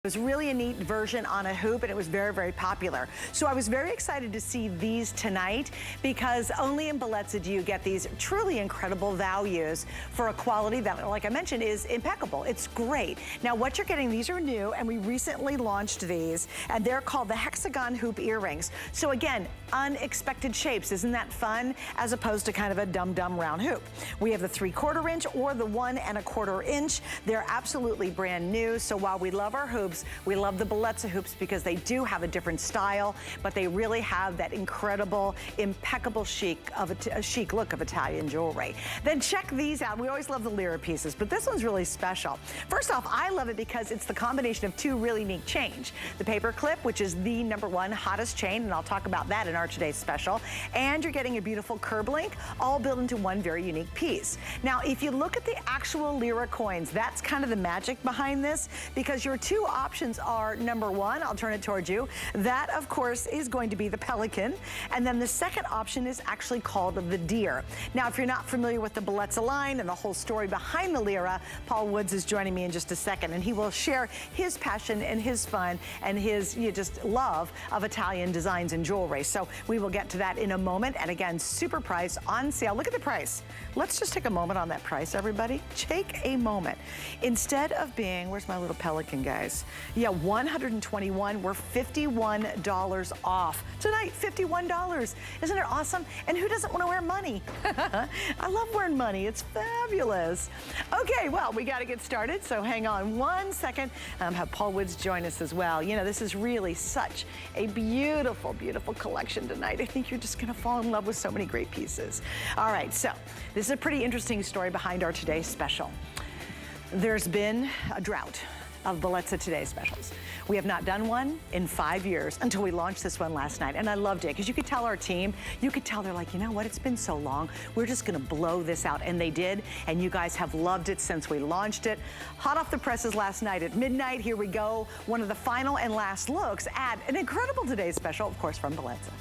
It was really a neat version on a hoop, and it was very, very popular. So I was very excited to see these tonight because only in Bellezza do you get these truly incredible values for a quality that, like I mentioned, is impeccable. It's great. Now what you're getting, these are new, and we recently launched these, and they're called the hexagon hoop earrings. So again, unexpected shapes. Isn't that fun? As opposed to kind of a dumb round hoop. We have the 3/4 inch or the 1 1/4 inch. They're absolutely brand new. So while we love our hoops, we love the Bellezza hoops because they do have a different style, but they really have that incredible, impeccable chic look of Italian jewelry. Then check these out. We always love the Lyra pieces, but this one's really special. First off, I love it because it's the combination of two really neat chains. The paper clip, which is the #1 hottest chain, and I'll talk about that in our today's special. And you're getting a beautiful curb link, all built into one very unique piece. Now, if you look at the actual Lyra coins, that's kind of the magic behind this, because your two options are #1, I'll turn it towards you. That, of course, is going to be the pelican. And then the second option is actually called the deer. Now, if you're not familiar with the Bellezza line and the whole story behind the Lyra, Paul Woods is joining me in just a second, and he will share his passion and his fun and his just love of Italian designs and jewelry. So we will get to that in a moment. And again, super price on sale. Look at the price. Let's just take a moment on that price, everybody. Take a moment. Instead of being, where's my little pelican, guys? Yeah, $121, we're $51 off. Tonight, $51. Isn't it awesome? And who doesn't want to wear money? I love wearing money. It's fabulous. Okay, well, we got to get started, so hang on one second. Have Paul Woods join us as well. You know, this is really such a beautiful, beautiful collection tonight. I think you're just going to fall in love with so many great pieces. All right, so this is a pretty interesting story behind our today's special. There's been a drought of Bellezza Today specials. We have not done one in 5 years until we launched this one last night, and I loved it because you could tell our team, you could tell they're like, you know what, it's been so long, we're just gonna blow this out, and they did, and you guys have loved it since we launched it. Hot off the presses last night at midnight, here we go, one of the final and last looks at an incredible Today special, of course, from Bellezza.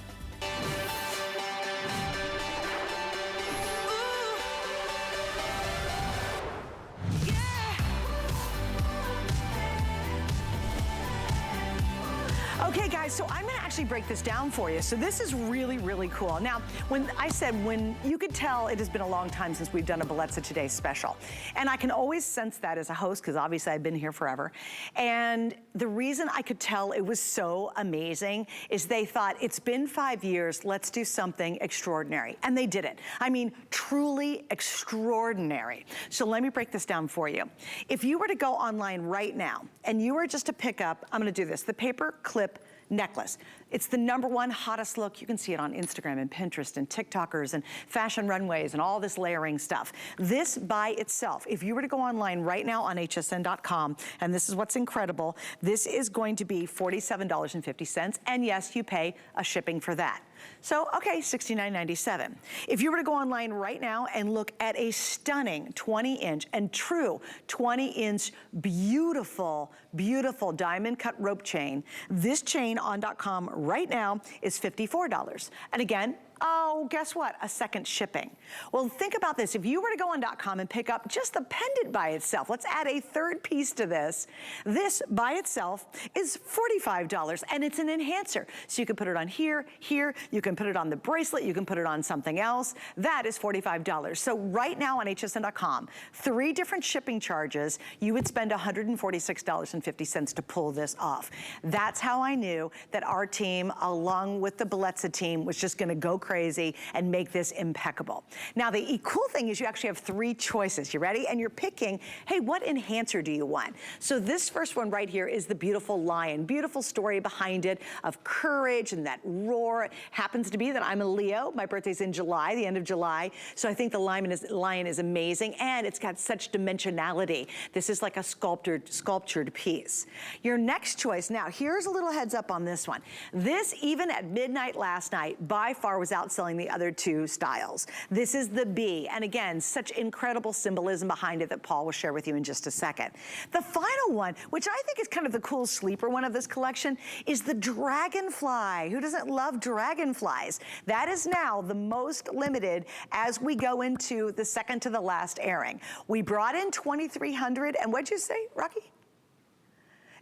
Okay guys, so I'm gonna actually break this down for you. So this is really, really cool. Now, when I said, when you could tell it has been a long time since we've done a Bellezza Today special. And I can always sense that as a host, because obviously I've been here forever. And the reason I could tell it was so amazing is they thought, it's been 5 years, let's do something extraordinary. And they did it. I mean, truly extraordinary. So let me break this down for you. If you were to go online right now, and you were just to pick up, I'm gonna do this, the paper clip necklace. It's the #1 hottest look. You can see it on Instagram and Pinterest and TikTokers and fashion runways and all this layering stuff. This by itself, if you were to go online right now on hsn.com, and this is what's incredible, this is going to be $47.50, and yes, you pay a shipping for that. So, okay, $69.97. If you were to go online right now and look at a stunning 20-inch and true 20-inch beautiful, beautiful diamond cut rope chain, this chain on .com right now is $54. And again, oh, guess what? A second shipping. Well, think about this. If you were to go on .com and pick up just the pendant by itself, let's add a third piece to this. This by itself is $45, and it's an enhancer. So you can put it on here, here, you can put it on the bracelet, you can put it on something else. That is $45. So right now on hsn.com, 3 different shipping charges, you would spend $146.50 to pull this off. That's how I knew that our team, along with the Bellezza team, was just gonna go crazy and make this impeccable. Now, the cool thing is you actually have 3 choices. You ready? And you're picking, hey, what enhancer do you want? So this first one right here is the beautiful lion. Beautiful story behind it of courage and that roar. It happens to be that I'm a Leo. My birthday's in July, the end of July. So I think the lion is amazing, and it's got such dimensionality. This is like a sculptured piece. Your next choice, now here's a little heads up on this one. This, even at midnight last night, by far was outselling the other 2 styles. This is the B, and again, such incredible symbolism behind it that Paul will share with you in just a second. The final one, which I think is kind of the cool sleeper one of this collection, is the dragonfly. Who doesn't love dragonflies? That is now the most limited as we go into the second to the last airing. We brought in 2,300, and what'd you say, Rocky?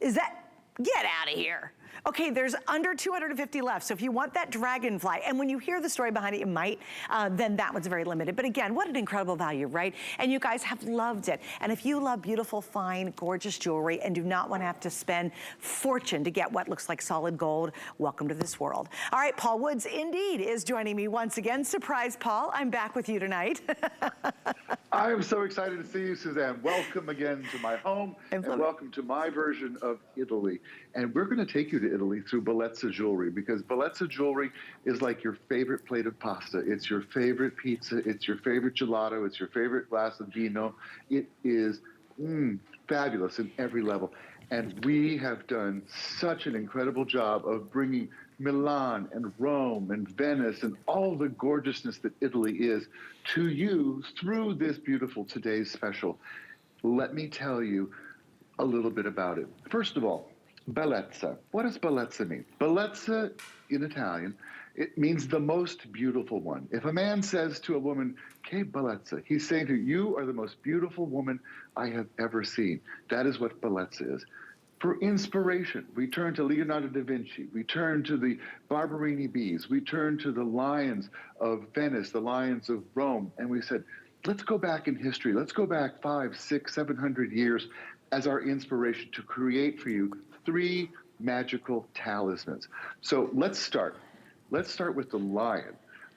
Is that Get out of here. Okay, there's under 250 left, so if you want that dragonfly, and when you hear the story behind it, you might, then that one's very limited. But again, what an incredible value, right? And you guys have loved it. And if you love beautiful, fine, gorgeous jewelry and do not want to have to spend fortune to get what looks like solid gold, welcome to this world. All right, Paul Woods indeed is joining me once again. Surprise, Paul, I'm back with you tonight. I am so excited to see you, Suzanne. Welcome again to my home, and welcome to my version of Italy. And we're going to take you to Italy through Bellezza jewelry, because Bellezza jewelry is like your favorite plate of pasta. It's your favorite pizza. It's your favorite gelato. It's your favorite glass of vino. It is fabulous in every level. And we have done such an incredible job of bringing Milan and Rome and Venice and all the gorgeousness that Italy is to you through this beautiful Today's Special. Let me tell you a little bit about it. First of all, Bellezza. What does Bellezza mean? Bellezza in Italian, it means the most beautiful one. If a man says to a woman, "Che bellezza," he's saying to you, "You are the most beautiful woman I have ever seen." That is what Bellezza is. For inspiration, we turn to Leonardo da Vinci, we turn to the Barberini bees, we turn to the lions of Venice, the lions of Rome, and we said, let's go back in history. Let's go back 500, 600, 700 years as our inspiration to create for you 3 magical talismans. So let's start. Let's start with the lion.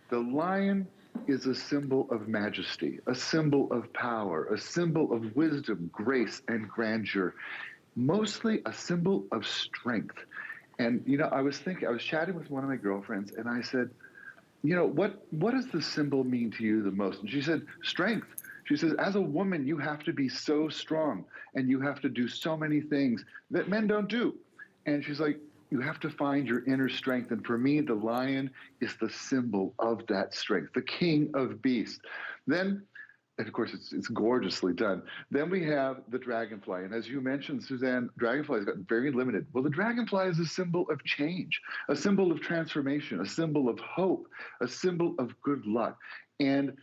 The lion is a symbol of majesty, a symbol of power, a symbol of wisdom, grace, and grandeur. Mostly a symbol of strength. And, you know, I was chatting with one of my girlfriends, and I said, you know, what does the symbol mean to you the most? And she said, strength. She says, as a woman, you have to be so strong, and you have to do so many things that men don't do. And she's like, you have to find your inner strength. And for me, the lion is the symbol of that strength, the king of beasts. Then, and of course, it's gorgeously done. Then we have the dragonfly. And as you mentioned, Suzanne, dragonflies got very limited. Well, the dragonfly is a symbol of change, a symbol of transformation, a symbol of hope, a symbol of good luck. And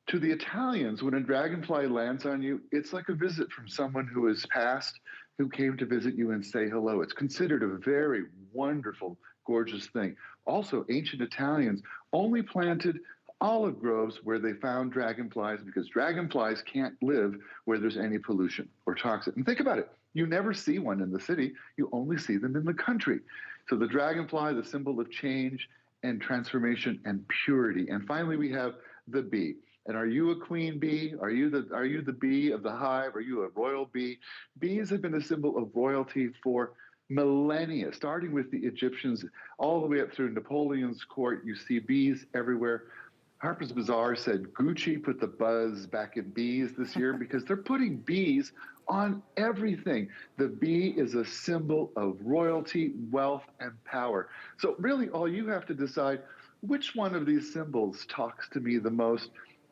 to the Italians, when a dragonfly lands on you, it's like a visit from someone who has passed, who came to visit you and say hello. It's considered a very wonderful, gorgeous thing. Also, ancient Italians only planted olive groves where they found dragonflies, because dragonflies can't live where there's any pollution or toxin. And think about it. You never see one in the city. You only see them in the country. So the dragonfly, the symbol of change and transformation and purity. And finally, we have the bee. And are you a queen bee? Are you the bee of the hive? Are you a royal bee? Bees have been a symbol of royalty for millennia, starting with the Egyptians all the way up through Napoleon's court. You see bees everywhere. Harper's Bazaar said Gucci put the buzz back in bees this year because they're putting bees on everything. The bee is a symbol of royalty, wealth, and power. So really all you have to decide, which one of these symbols talks to me the most?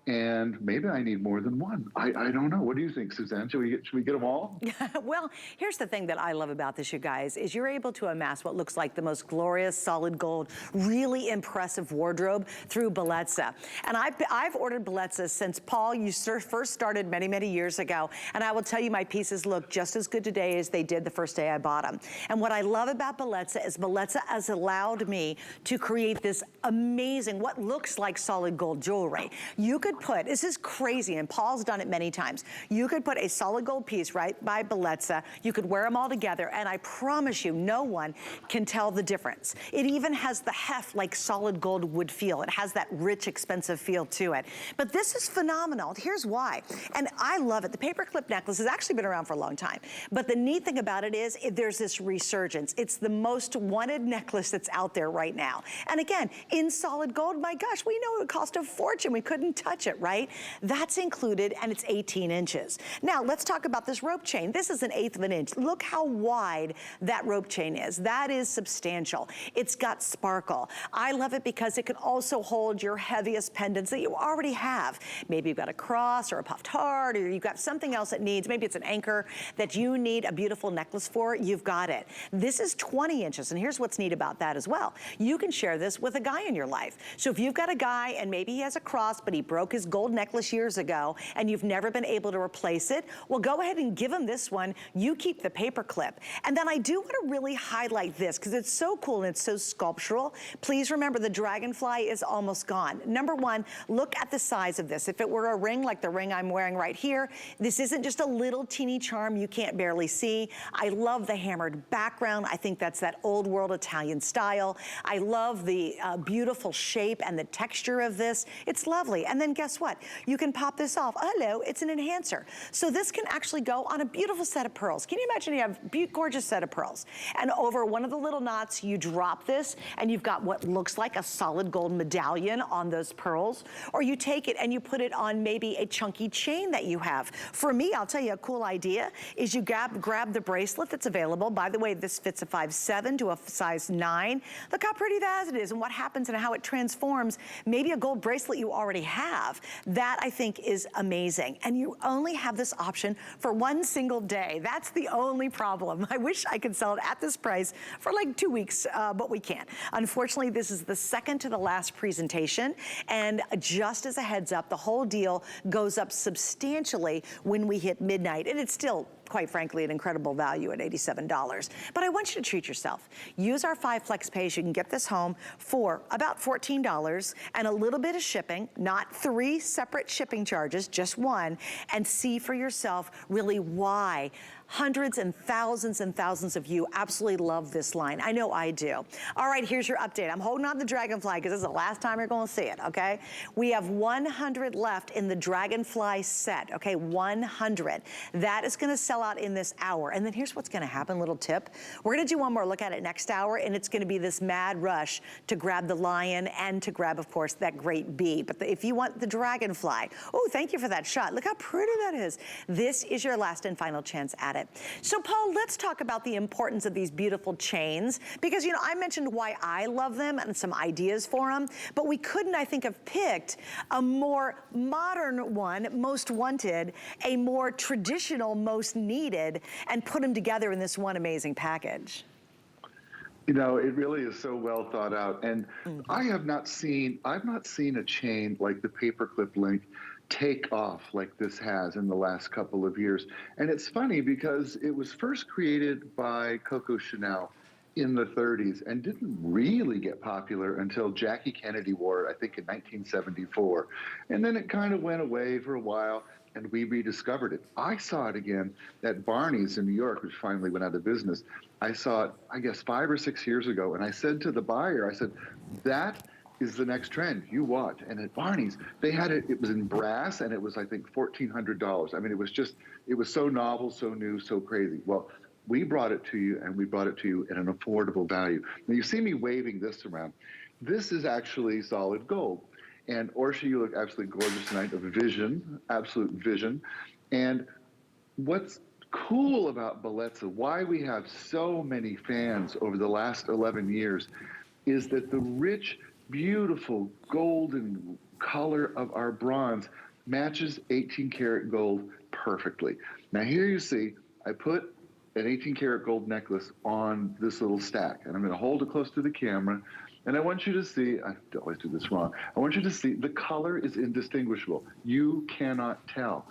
And maybe I need more than one. I don't know. What do you think, Suzanne? Should we get them all? Well, here's the thing that I love about this, you guys, is you're able to amass what looks like the most glorious solid gold, really impressive wardrobe through Bellezza. And I've ordered Bellezza since, Paul, you first started many, many years ago. And I will tell you, my pieces look just as good today as they did the first day I bought them. And what I love about Bellezza is Bellezza has allowed me to create this amazing, what looks like solid gold jewelry. You could put, this is crazy, and Paul's done it many times, you could put a solid gold piece right by Bellezza, you could wear them all together, and I promise you, no one can tell the difference. It even has the heft like solid gold would feel. It has that rich, expensive feel to it. But this is phenomenal. Here's why. And I love it. The paperclip necklace has actually been around for a long time. But the neat thing about it is there's this resurgence. It's the most wanted necklace that's out there right now. And again, in solid gold, my gosh, we know it would cost a fortune. We couldn't touch it, right? That's included, and it's 18 inches. Now, let's talk about this rope chain. This is 1/8 of an inch. Look how wide that rope chain is. That is substantial. It's got sparkle. I love it because it can also hold your heaviest pendants that you already have. Maybe you've got a cross or a puffed heart, or you've got something else that needs, maybe it's an anchor that you need a beautiful necklace for, you've got it. This is 20 inches, and here's what's neat about that as well. You can share this with a guy in your life. So if you've got a guy and maybe he has a cross, but he broke his gold necklace years ago and you've never been able to replace it, well, go ahead and give him this one. You keep the paper clip. And then I do want to really highlight this because it's so cool and it's so sculptural. Please remember the dragonfly is almost gone. Number one, look at the size of this. If it were a ring like the ring I'm wearing right here, this isn't just a little teeny charm you can't barely see. I love the hammered background. I think that's that old world Italian style. I love the beautiful shape and the texture of this. It's lovely. And then guess what? You can pop this off. Hello, it's an enhancer. So this can actually go on a beautiful set of pearls. Can you imagine you have a gorgeous set of pearls and over one of the little knots you drop this and you've got what looks like a solid gold medallion on those pearls, or you take it and you put it on maybe a chunky chain that you have. For me, I'll tell you a cool idea is you grab the bracelet that's available. By the way, this fits a 5'7" to a size 9. Look how pretty that is and what happens and how it transforms maybe a gold bracelet you already have. That I think is amazing. And you only have this option for one single day. That's the only problem. I wish I could sell it at this price for like 2 weeks, but we can't. Unfortunately, this is the second to the last presentation. And just as a heads up, the whole deal goes up substantially when we hit midnight. And it's still, quite frankly, an incredible value at $87. But I want you to treat yourself. Use our 5 Flex Pays. You can get this home for about $14 and a little bit of shipping, not 3 separate shipping charges, just one, and see for yourself really why hundreds and thousands of you absolutely love this line. I know I do. All right, here's your update. I'm holding on the Dragonfly because this is the last time you're going to see it, okay? We have 100 left in the Dragonfly set, okay? 100. That is going to sell out in this hour. And then here's what's going to happen, little tip. We're going to do one more look at it next hour, and it's going to be this mad rush to grab the lion and to grab, of course, that great bee. But if you want the Dragonfly, oh, thank you for that shot. Look how pretty that is. This is your last and final chance at it. So Paul, let's talk about the importance of these beautiful chains because, you know, I mentioned why I love them and some ideas for them, but we couldn't, I think, have picked a more modern one, most wanted, a more traditional, most needed, and put them together in this one amazing package. You know, it really is so well thought out. And I've not seen a chain like the Paperclip Link take off like this has in the last couple of years. And it's funny because it was first created by Coco Chanel in the 30s and didn't really get popular until Jackie Kennedy wore it, I think in 1974. And then it kind of went away for a while and we rediscovered it. I saw it again at Barney's in New York, which finally went out of business. I saw it, I guess, 5 or 6 years ago. And I said to the buyer, I said, that is the next trend. You watch. And at Barney's, they had it, it was in brass and it was, I think, $1,400. I mean, it was so novel, so new, so crazy. Well, we brought it to you and we brought it to you at an affordable value. Now you see me waving this around. This is actually solid gold. And Orshi, you look absolutely gorgeous tonight of vision, absolute vision. And what's cool about Bellezza, why we have so many fans over the last 11 years, is that the rich, beautiful golden color of our bronze matches 18 karat gold perfectly. Now here you see, I put an 18 karat gold necklace on this little stack, and I'm going to hold it close to the camera. And I want you to see, I always do this wrong, I want you to see the color is indistinguishable. You cannot tell.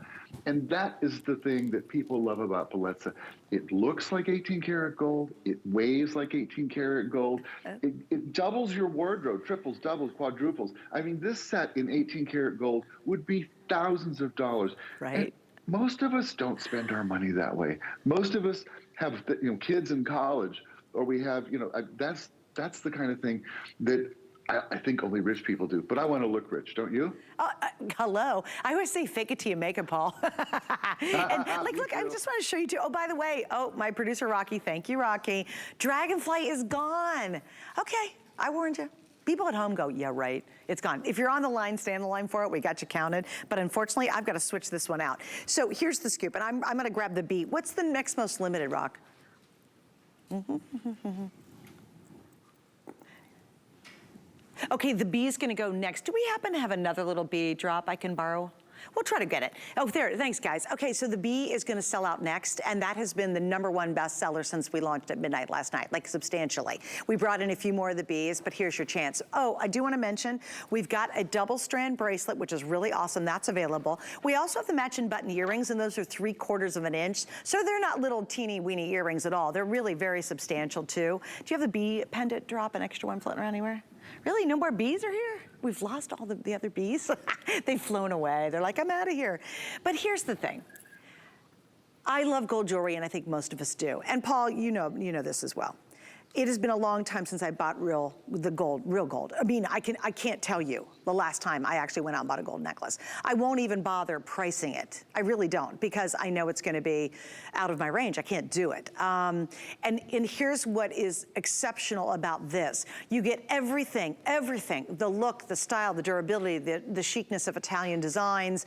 And that is the thing that people love about Bellezza. It looks like 18 karat gold. It weighs like 18 karat gold. It doubles your wardrobe, triples, doubles, quadruples. I mean, this set in 18 karat gold would be thousands of dollars. Right. And most of us don't spend our money that way. Most of us have, you know, kids in college, or we have, you know, that's the kind of thing that I think only rich people do. But I want to look rich, don't you? Hello. I always say fake it till you make it, Paul. And like, look, I just want to show you too. Oh, by the way, my producer, Rocky, thank you, Rocky. Dragonfly is gone. Okay, I warned you. People at home go, yeah, right, it's gone. If you're on the line, stay on the line for it. We got you counted. But unfortunately, I've got to switch this one out. So here's the scoop, and I'm going to grab the beat. What's the next most limited, Rock? Okay, the bee is going to go next. Do we happen to have another little bee drop I can borrow? We'll try to get it. Oh, there, thanks guys. Okay, so the bee is gonna sell out next, and that has been the #1 bestseller since we launched at midnight last night, like substantially. We brought in a few more of the bees, but here's your chance. Oh, I do wanna mention, we've got a double strand bracelet, which is really awesome, that's available. We also have the matching button earrings, and those are 3/4 of an inch, so they're not little teeny weeny earrings at all. They're really very substantial too. Do you have the bee pendant drop, an extra one floating around anywhere? Really, no more bees are here? We've lost all the other bees. They've flown away. They're like, I'm out of here. But here's the thing. I love gold jewelry, and I think most of us do. And Paul, you know this as well. It has been a long time since I bought real gold. I mean, I can't tell you the last time I actually went out and bought a gold necklace. I won't even bother pricing it. I really don't, because I know it's gonna be out of my range. I can't do it. And here's what is exceptional about this. You get everything, the look, the style, the durability, the chicness of Italian designs,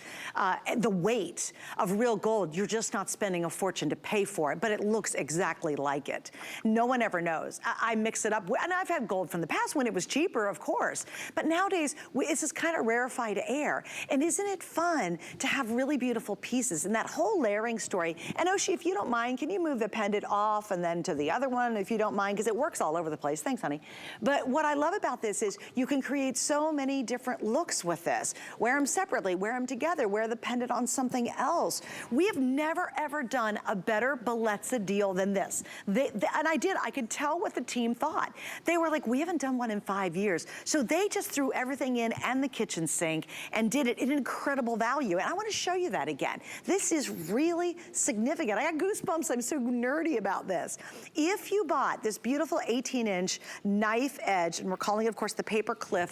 the weight of real gold. You're just not spending a fortune to pay for it, but it looks exactly like it. No one ever knows. I mix it up, and I've had gold from the past when it was cheaper, of course. But nowadays, it's this kind of rarefied air. And isn't it fun to have really beautiful pieces and that whole layering story? And Oshi, if you don't mind, can you move the pendant off and then to the other one, if you don't mind, because it works all over the place. Thanks, honey. But what I love about this is you can create so many different looks with this. Wear them separately, wear them together, wear the pendant on something else. We have never, ever done a better Bellezza deal than this. And I could tell what the team thought. They were like, we haven't done one in 5 years. So they just threw everything in and the kitchen sink and did it at incredible value. And I want to show you that again. This is really significant. I got goosebumps. I'm so nerdy about this. If you bought this beautiful 18-inch knife edge, and we're calling it, of course, the paper clip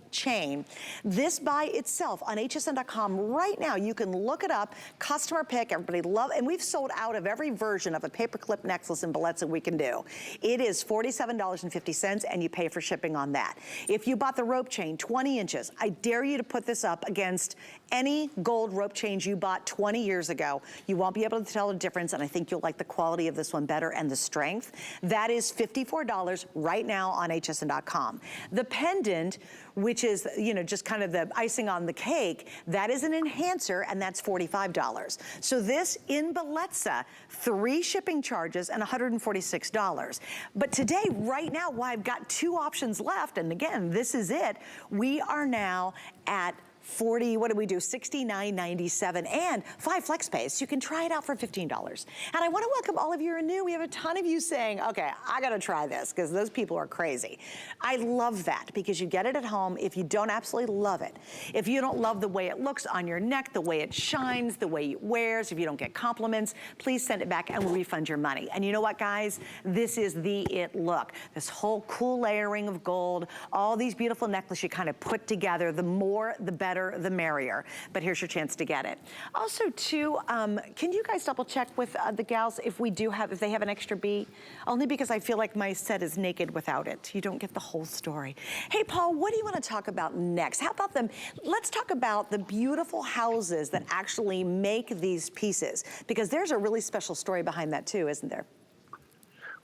chain. This by itself on hsn.com right now, you can look it up, customer pick, everybody love, and we've sold out of every version of a paperclip necklace in Bellezza we can do. It is $47.50 and you pay for shipping on that. If you bought the rope chain, 20 inches, I dare you to put this up against any gold rope chains you bought 20 years ago. You won't be able to tell the difference, and I think you'll like the quality of this one better and the strength. That is $54 right now on hsn.com. The pendant, which is, just kind of the icing on the cake, that is an enhancer, and that's $45. So this in Bellezza, 3 shipping charges and $146. But today, right now, while I've got 2 options left, and again, this is it, we are now at 40, what do we do, $69.97 and 5 flex pays. You can try it out for $15. And I want to welcome all of you who are new. We have a ton of you saying, okay, I got to try this, because those people are crazy. I love that, because you get it at home. If you don't absolutely love it, if you don't love the way it looks on your neck, the way it shines, the way it wears, if you don't get compliments, please send it back and we'll refund your money. And you know what, guys? This is the it look. This whole cool layering of gold, all these beautiful necklaces you kind of put together, the more, the better, the merrier. But here's your chance to get it. Also, too, can you guys double check with the gals if they have an extra bee? Only because I feel like my set is naked without it. You don't get the whole story. Hey, Paul, what do you want to talk about next? How about them? Let's talk about the beautiful houses that actually make these pieces, because there's a really special story behind that too, isn't there?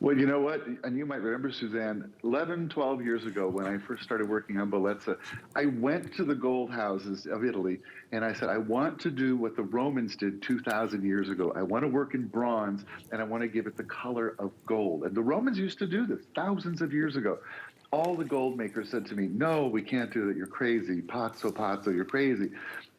Well, you know what? And you might remember, Suzanne, 11, 12 years ago when I first started working on Bellezza, I went to the gold houses of Italy and I said, I want to do what the Romans did 2,000 years ago. I want to work in bronze and I want to give it the color of gold. And the Romans used to do this thousands of years ago. All the gold makers said to me, no, we can't do that. You're crazy. Pazzo, you're crazy.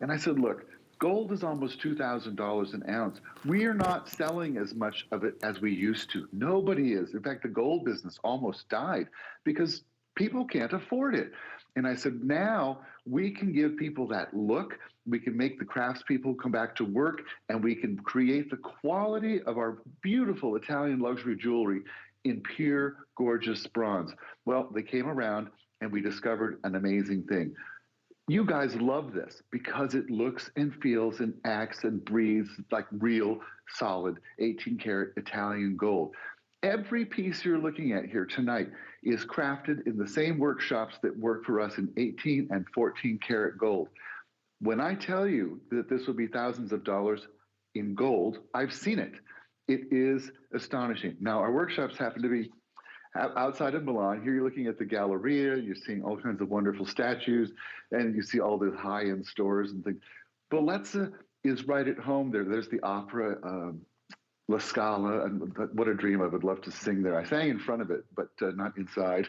And I said, look, gold is almost $2,000 an ounce. We are not selling as much of it as we used to. Nobody is. In fact, the gold business almost died because people can't afford it. And I said, now we can give people that look. We can make the craftspeople come back to work, and we can create the quality of our beautiful Italian luxury jewelry in pure, gorgeous bronze. Well, they came around and we discovered an amazing thing. You guys love this because it looks and feels and acts and breathes like real, solid 18-karat Italian gold. Every piece you're looking at here tonight is crafted in the same workshops that work for us in 18 and 14-karat gold. When I tell you that this will be thousands of dollars in gold, I've seen it. It is astonishing. Now, our workshops happen to be outside of Milan. Here you're looking at the Galleria, you're seeing all kinds of wonderful statues, and you see all the high-end stores and things. Bellezza is right at home there. There's the opera, La Scala, and what a dream. I would love to sing there. I sang in front of it, but not inside.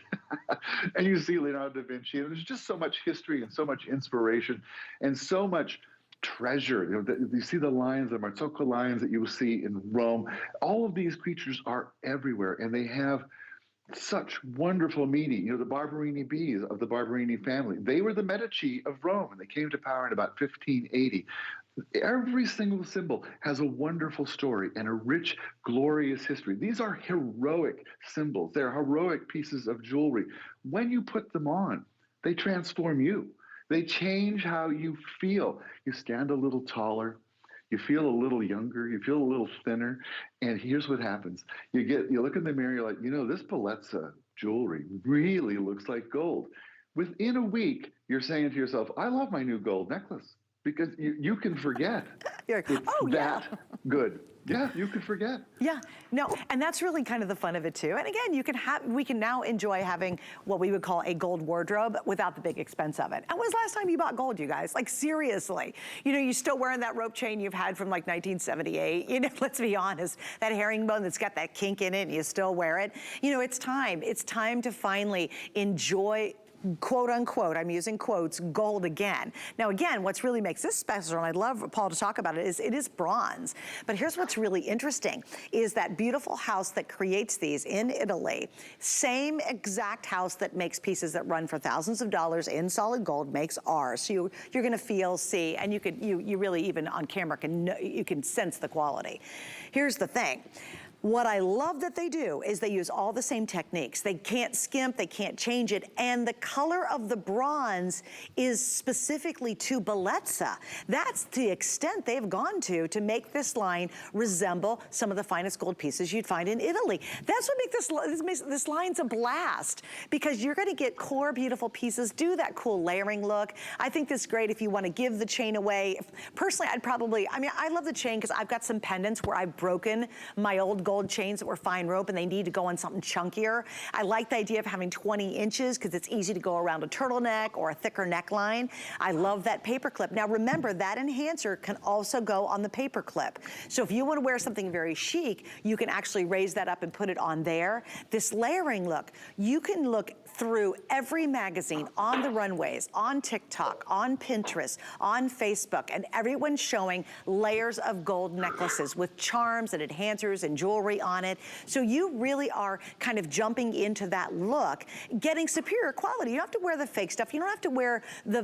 And you see Leonardo da Vinci, and there's just so much history and so much inspiration and so much treasure. You see the lions, the Marzocco lions that you will see in Rome. All of these creatures are everywhere, and they have such wonderful meaning. The Barberini bees of the Barberini family, they were the Medici of Rome, and they came to power in about 1580. Every single symbol has a wonderful story and a rich, glorious history. These are heroic symbols. They're heroic pieces of jewelry. When you put them on, they transform you. They change how you feel. You stand a little taller. You feel a little younger. You feel a little thinner. And here's what happens. You look in the mirror, you're like, this Bellezza jewelry really looks like gold. Within a week, you're saying to yourself, I love my new gold necklace. Because you can forget. You're like, it's that good. Yeah, you can forget. Yeah, no, and that's really kind of the fun of it too. And again, we can now enjoy having what we would call a gold wardrobe without the big expense of it. And when's the last time you bought gold, you guys? Like seriously, you're still wearing that rope chain you've had from like 1978. Let's be honest, that herringbone that's got that kink in it, and you still wear it. It's time. It's time to finally enjoy, quote unquote, I'm using quotes, gold again. Now again, what's really makes this special, and I'd love Paul to talk about it, is bronze. But here's what's really interesting, is that beautiful house that creates these in Italy, same exact house that makes pieces that run for thousands of dollars in solid gold makes ours. So you're gonna feel, see, and you really even on camera you can sense the quality. Here's the thing. What I love that they do is they use all the same techniques. They can't skimp, they can't change it, and the color of the bronze is specifically to Bellezza. That's the extent they've gone to make this line resemble some of the finest gold pieces you'd find in Italy. That's what makes this line's a blast, because you're gonna get core beautiful pieces, do that cool layering look. I think this is great if you wanna give the chain away. Personally, I love the chain because I've got some pendants where I've broken my old gold chains that were fine rope and they need to go on something chunkier. I like the idea of having 20 inches because it's easy to go around a turtleneck or a thicker neckline. I love that paper clip. Now remember, that enhancer can also go on the paper clip. So if you want to wear something very chic, you can actually raise that up and put it on there. This layering look, you can look through every magazine on the runways, on TikTok, on Pinterest, on Facebook, and everyone's showing layers of gold necklaces with charms and enhancers and jewelry on it. So you really are kind of jumping into that look, getting superior quality. You don't have to wear the fake stuff. You don't have to wear the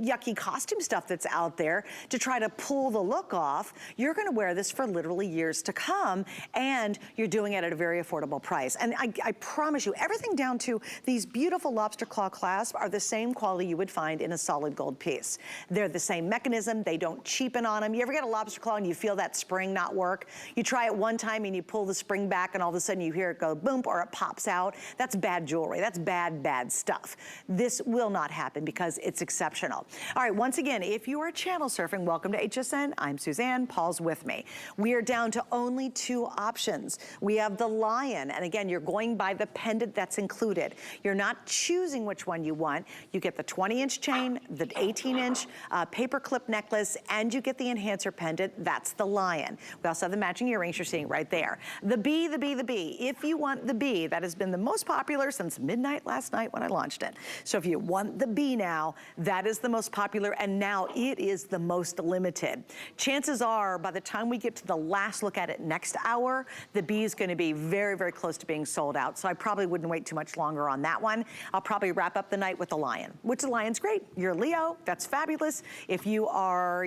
yucky costume stuff that's out there to try to pull the look off. You're gonna wear this for literally years to come, and you're doing it at a very affordable price. And I promise you, everything down to these beautiful lobster claw clasps are the same quality you would find in a solid gold piece. They're the same mechanism. They don't cheapen on them. You ever get a lobster claw and you feel that spring not work? You try it one time and you pull the spring back and all of a sudden you hear it go boom, or it pops out. That's bad jewelry. That's bad, bad stuff. This will not happen because it's exceptional. All right, once again, if you are channel surfing, welcome to HSN. I'm Suzanne. Paul's with me. We are down to only 2 options. We have the lion, and again, you're going by the pendant that's included. You're not choosing which one you want. You get the 20-inch chain, the 18-inch paper clip necklace, and you get the enhancer pendant. That's the lion. We also have the matching earrings you're seeing right there. The bee, the bee, the bee. If you want the bee, that has been the most popular since midnight last night when I launched it. So if you want the bee now, that is the most popular, and now it is the most limited. Chances are, by the time we get to the last look at it next hour, the bee is gonna be very, very close to being sold out. So I probably wouldn't wait too much longer on that one. I'll probably wrap up the night with the lion, which the lion's great. You're Leo, that's fabulous. If you are,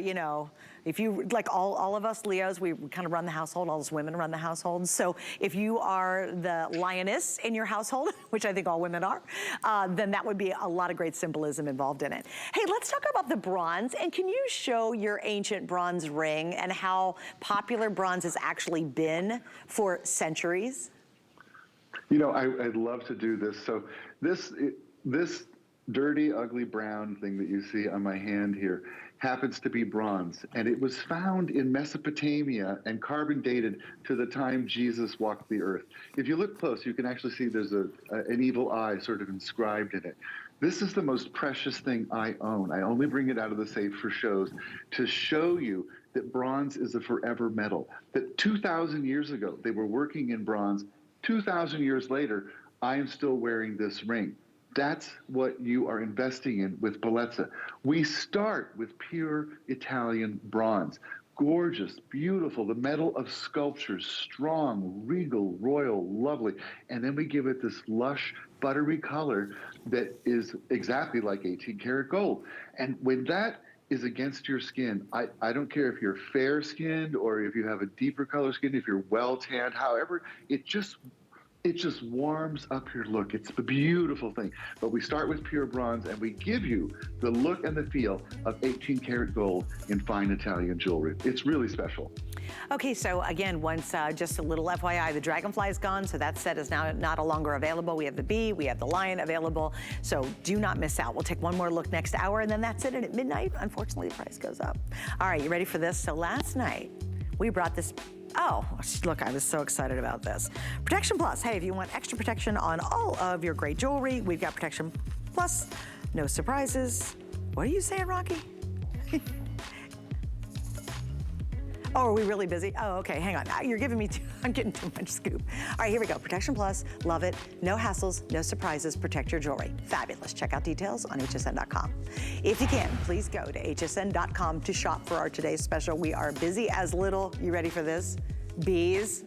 if you, like all of us Leos, we kind of run the household, all those women run the household. So if you are the lioness in your household, which I think all women are, then that would be a lot of great symbolism involved in it. Hey, let's talk about the bronze, and can you show your ancient bronze ring and how popular bronze has actually been for centuries? I'd love to do this. So this dirty, ugly brown thing that you see on my hand here happens to be bronze. And it was found in Mesopotamia and carbon dated to the time Jesus walked the earth. If you look close, you can actually see there's an evil eye sort of inscribed in it. This is the most precious thing I own. I only bring it out of the safe for shows to show you that bronze is a forever metal. That 2,000 years ago, they were working in bronze. 2,000 years later, I am still wearing this ring. That's what you are investing in with Bellezza. We start with pure Italian bronze. Gorgeous, beautiful, the metal of sculptures, strong, regal, royal, lovely. And then we give it this lush, buttery color that is exactly like 18 karat gold. And when that is against your skin, I don't care if you're fair skinned or if you have a deeper color skin, if you're well tanned, however, it just warms up your look. It's a beautiful thing. But we start with pure bronze and we give you the look and the feel of 18 karat gold in fine Italian jewelry. It's really special. Okay, so again, once just a little FYI, the dragonfly is gone, so that set is now not longer available. We have the bee, we have the lion available, so do not miss out. We'll take one more look next hour, and then that's it. And at midnight, unfortunately, the price goes up. All right, you ready for this? So last night, we brought this. Oh, look, I was so excited about this. Protection Plus. Hey, if you want extra protection on all of your great jewelry, we've got Protection Plus. No surprises. What are you saying, Rocky? Oh, are we really busy? Oh, okay, hang on. You're giving me I'm getting too much scoop. All right, here we go. Protection Plus, love it. No hassles, no surprises, protect your jewelry. Fabulous. Check out details on hsn.com. If you can, please go to hsn.com to shop for our today's special. We are busy as little, you ready for this? Bees.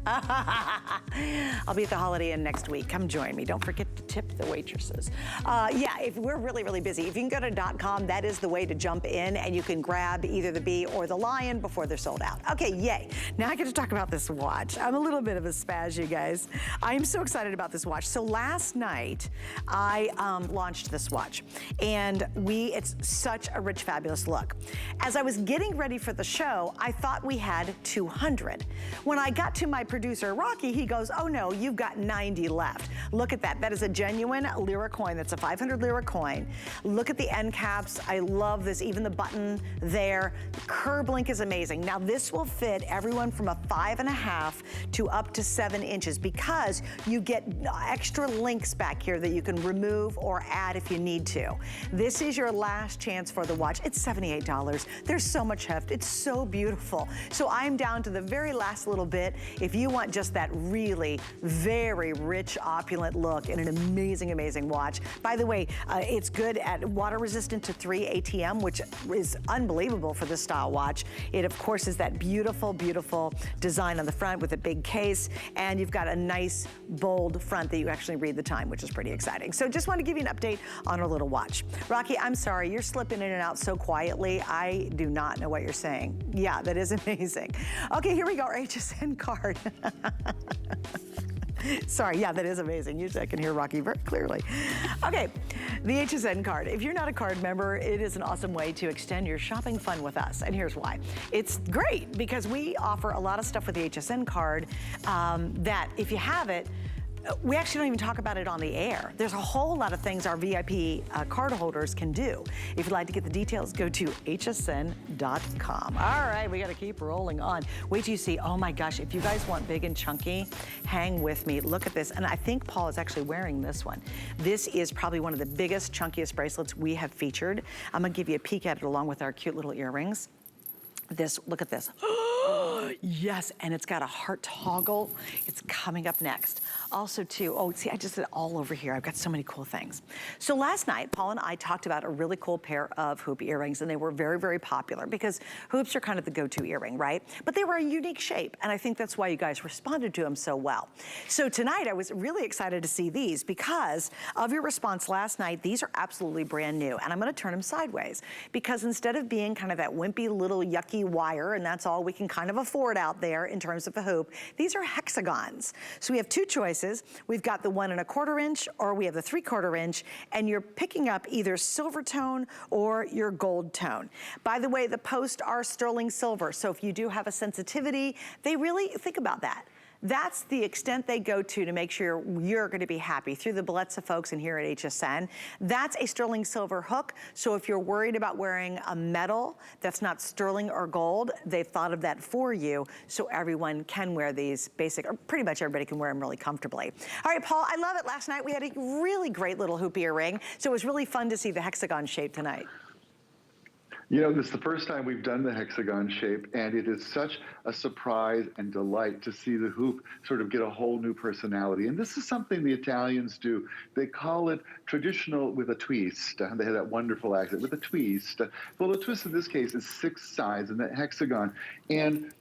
I'll be at the Holiday Inn next week. Come join me. Don't forget to tip the waitresses. Yeah, if we're really, really busy, if you can go to .com, that is the way to jump in, and you can grab either the bee or the lion before they're sold out. Okay, yay. Now I get to talk about this watch. I'm a little bit of a spaz, you guys. I'm so excited about this watch. So last night, I launched this watch, and it's such a rich, fabulous look. As I was getting ready for the show, I thought we had 200. When I got to my producer, Rocky, he goes, oh no, you've got 90 left. Look at that. That is a genuine lira coin. That's a 500 lira coin. Look at the end caps. I love this. Even the button there. The curb link is amazing. Now this will fit everyone from a 5.5 to up to 7 inches because you get extra links back here that you can remove or add if you need to. This is your last chance for the watch. It's $78. There's so much heft. It's so beautiful. So I'm down to the very last little bit. If you want just that really very rich, opulent look in an amazing, amazing watch. By the way, it's good at water resistant to 3 ATM, which is unbelievable for this style watch. It, of course, is that beautiful, beautiful design on the front with a big case, and you've got a nice, bold front that you actually read the time, which is pretty exciting. So just want to give you an update on our little watch. Rocky, I'm sorry, you're slipping in and out so quietly. I do not know what you're saying. Yeah, that is amazing. Okay, here we go, our HSN card. Sorry, yeah, that is amazing. Usually I can hear Rocky very clearly. Okay, the HSN card. If you're not a card member, it is an awesome way to extend your shopping fun with us, and here's why. It's great because we offer a lot of stuff with the HSN card that if you have it, we actually don't even talk about it on the air. There's a whole lot of things our VIP card holders can do. If you'd like to get the details, go to hsn.com. All right, we got to keep rolling on. Wait till you see, oh my gosh, if you guys want big and chunky, hang with me. Look at this. And I think Paul is actually wearing this one. This is probably one of the biggest, chunkiest bracelets we have featured. I'm going to give you a peek at it along with our cute little earrings. This, look at this. Yes, and it's got a heart toggle. It's coming up next. Also too, oh, see, I just did it all over here. I've got so many cool things. So last night, Paul and I talked about a really cool pair of hoop earrings, and they were very, very popular because hoops are kind of the go-to earring, right? But they were a unique shape, and I think that's why you guys responded to them so well. So tonight, I was really excited to see these because of your response last night. These are absolutely brand new, and I'm gonna turn them sideways because instead of being kind of that wimpy little yucky wire, and that's all we can kind of afford out there in terms of a hoop, these are hexagons. So we have two choices. We've got the 1 1/4 inch, or we have the 3/4 inch, and you're picking up either silver tone or your gold tone. By the way, the posts are sterling silver, so if you do have a sensitivity, they really think about that. That's the extent they go to make sure you're gonna be happy through the Bellezza folks and here at HSN. That's a sterling silver hook. So if you're worried about wearing a metal that's not sterling or gold, they've thought of that for you so everyone can wear these or pretty much everybody can wear them really comfortably. All right, Paul, I love it. Last night we had a really great little hoop earring. So it was really fun to see the hexagon shape tonight. You know, this is the first time we've done the hexagon shape, and it is such a surprise and delight to see the hoop sort of get a whole new personality. And this is something the Italians do. They call it traditional with a twist. They have that wonderful accent, with a twist. Well, the twist in this case is 6 sides in that hexagon. And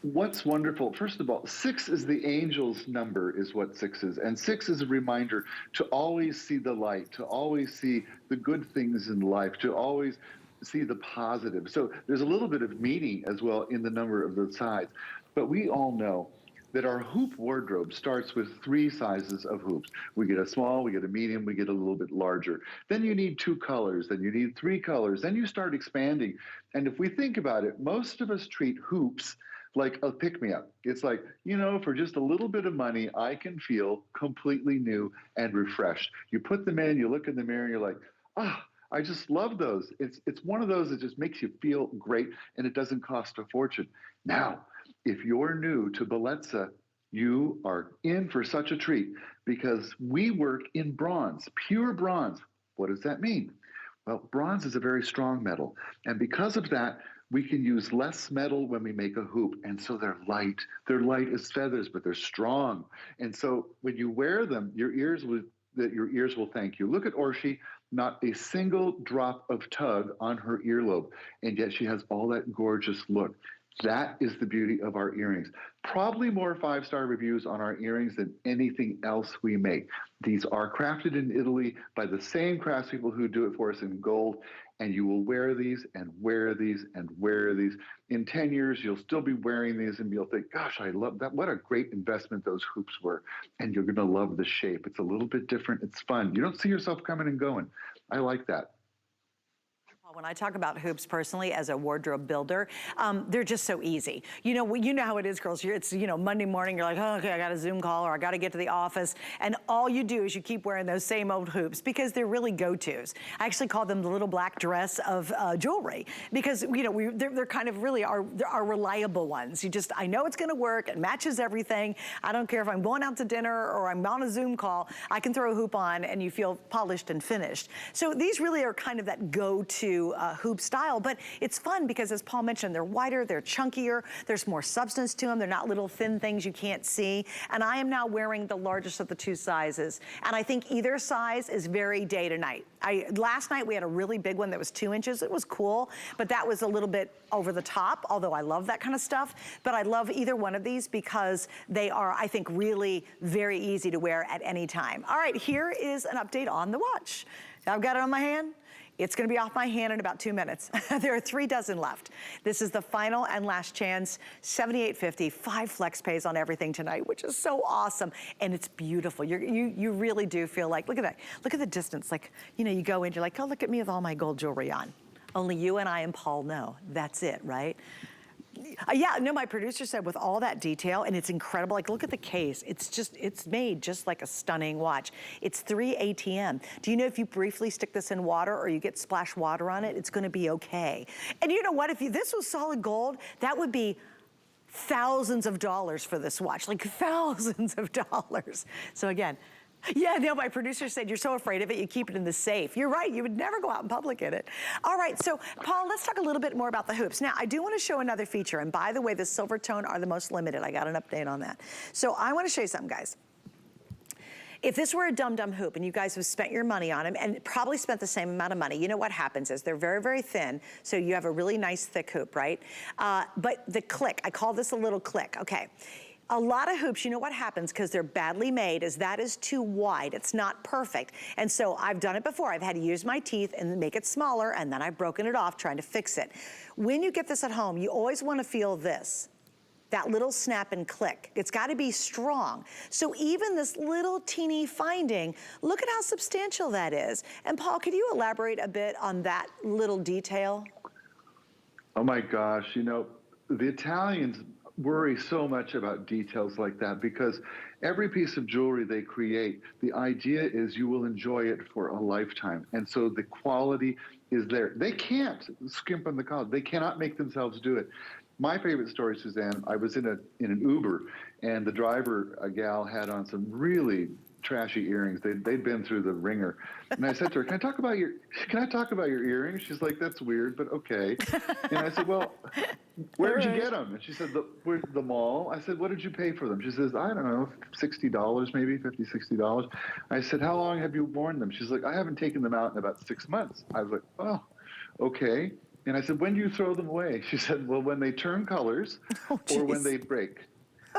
what's wonderful, first of all, 6 is the angel's number, is what 6 is. And 6 is a reminder to always see the light, to always see the good things in life, to always see the positive. So there's a little bit of meaning as well in the number of the sides. But we all know that our hoop wardrobe starts with 3 sizes of hoops. We get a small, we get a medium, we get a little bit larger. Then you need 2 colors, then you need 3 colors, then you start expanding. And if we think about it, most of us treat hoops like a pick-me-up. It's like, you know, for just a little bit of money, I can feel completely new and refreshed. You put them in, you look in the mirror, and you're like, ah, I just love those. It's one of those that just makes you feel great, and it doesn't cost a fortune. Now, if you're new to Bellezza, you are in for such a treat because we work in bronze, pure bronze. What does that mean? Well, bronze is a very strong metal, and because of that, we can use less metal when we make a hoop, and so they're light. They're light as feathers, but they're strong. And so when you wear them, your ears will thank you. Look at Orshi. Not a single drop of tug on her earlobe, and yet she has all that gorgeous look. That is the beauty of our earrings. Probably more 5-star reviews on our earrings than anything else we make. These are crafted in Italy by the same craftspeople who do it for us in gold, and you will wear these and wear these and wear these. In 10 years, you'll still be wearing these and you'll think, gosh, I love that. What a great investment those hoops were. And you're gonna love the shape. It's a little bit different, it's fun. You don't see yourself coming and going. I like that. When I talk about hoops personally as a wardrobe builder, they're just so easy. You know how it is, girls. It's, you know, Monday morning, you're like, oh, okay, I got a Zoom call or I got to get to the office. And all you do is you keep wearing those same old hoops because they're really go-tos. I actually call them the little black dress of jewelry because, you know, they're kind of really our reliable ones. I know it's going to work. It matches everything. I don't care if I'm going out to dinner or I'm on a Zoom call. I can throw a hoop on and you feel polished and finished. So these really are kind of that go-to hoop style, but it's fun because as Paul mentioned, they're wider, they're chunkier, there's more substance to them, they're not little thin things you can't see, and I am now wearing the largest of the 2 sizes, and I think either size is very day to night. Last night we had a really big one that was 2 inches. It was cool, but that was a little bit over the top, although I love that kind of stuff, but I love either one of these because they are, I think, really very easy to wear at any time. All right, here is an update on the watch. I've got it on my hand. It's gonna be off my hand in about 2 minutes. There are 3 dozen left. This is the final and last chance, $78.50, 5 flex pays on everything tonight, which is so awesome. And it's beautiful. You really do feel like, look at that. Look at the distance. Like, you know, you go in, you're like, oh, look at me with all my gold jewelry on. Only you and I and Paul know. That's it, right? Yeah, no, my producer said with all that detail, and it's incredible. Like, look at the case. It's made just like a stunning watch. It's 3 ATM. Do you know if you briefly stick this in water or you get splash water on it, it's gonna be okay. And you know what, if this was solid gold, that would be thousands of dollars for this watch, like thousands of dollars. So again, yeah, no, my producer said you're so afraid of it, you keep it in the safe. You're right, you would never go out in public in it. All right, so Paul, let's talk a little bit more about the hoops. Now, I do want to show another feature, and by the way, the silver tone are the most limited. I got an update on that. So I want to show you something, guys. If this were a dum-dum hoop and you guys have spent your money on them and probably spent the same amount of money, you know what happens is they're very, very thin, so you have a really nice thick hoop, right? But the click, I call this a little click, okay. A lot of hoops, you know what happens because they're badly made is that is too wide. It's not perfect. And so I've done it before. I've had to use my teeth and make it smaller, and then I've broken it off trying to fix it. When you get this at home, you always want to feel this. That little snap and click. It's got to be strong. So even this little teeny finding, look at how substantial that is. And Paul, could you elaborate a bit on that little detail? Oh my gosh, you know, the Italians worry so much about details like that because every piece of jewelry they create, the idea is you will enjoy it for a lifetime. And so the quality is there. They can't skimp on the quality. They cannot make themselves do it. My favorite story, Suzanne, I was in an Uber, and the driver, a gal, had on some really trashy earrings. They'd been through the ringer. And I said to her, can I talk about your earrings? She's like, that's weird, but okay. And I said, well, where did you get them? And she said, the mall. I said, what did you pay for them? She says, I don't know, $60 maybe, $50, $60. I said, how long have you worn them? She's like, I haven't taken them out in about 6 months. I was like, oh, okay. And I said, when do you throw them away? She said, well, when they turn colors or when they break.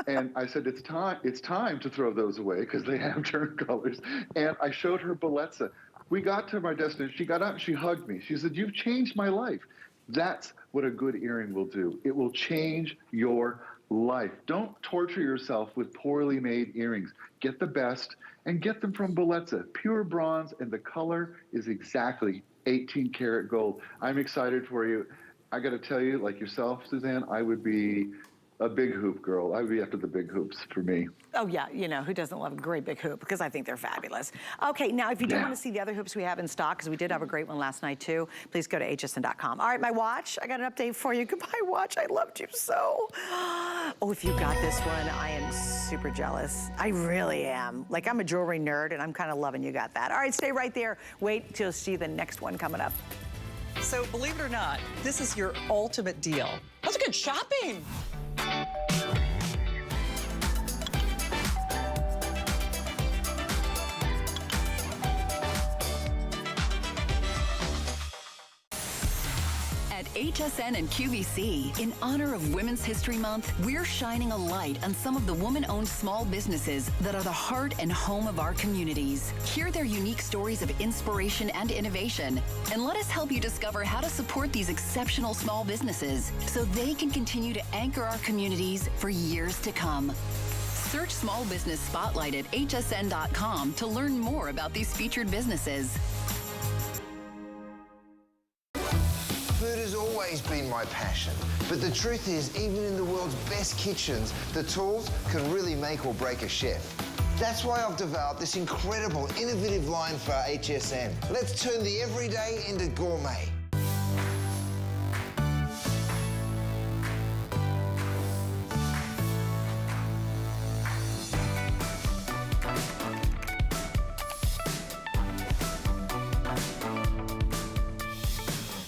And I said, it's time to throw those away because they have turned colors. And I showed her Bellezza. We got to my destination. She got up, she hugged me. She said, you've changed my life. That's what a good earring will do. It will change your life. Don't torture yourself with poorly made earrings. Get the best and get them from Bellezza. Pure bronze, and the color is exactly 18 karat gold. I'm excited for you. I got to tell you, like yourself, Suzanne, I would be a big hoop girl. I would be after the big hoops for me. Oh yeah, you know, who doesn't love a great big hoop? Because I think they're fabulous. Okay, now if you do want to see the other hoops we have in stock, because we did have a great one last night too, please go to hsn.com. All right, my watch, I got an update for you. Goodbye, watch, I loved you so. Oh, if you got this one, I am super jealous. I really am. Like, I'm a jewelry nerd, and I'm kind of loving you got that. All right, stay right there. Wait till you see the next one coming up. So believe it or not, this is your ultimate deal. That's good shopping. At HSN and QVC, in honor of Women's History Month, we're shining a light on some of the woman-owned small businesses that are the heart and home of our communities. Hear their unique stories of inspiration and innovation, and let us help you discover how to support these exceptional small businesses so they can continue to anchor our communities for years to come. Search Small Business Spotlight at hsn.com to learn more about these featured businesses. Food has always been my passion, but the truth is, even in the world's best kitchens, the tools can really make or break a chef. That's why I've developed this incredible, innovative line for HSN. Let's turn the everyday into gourmet.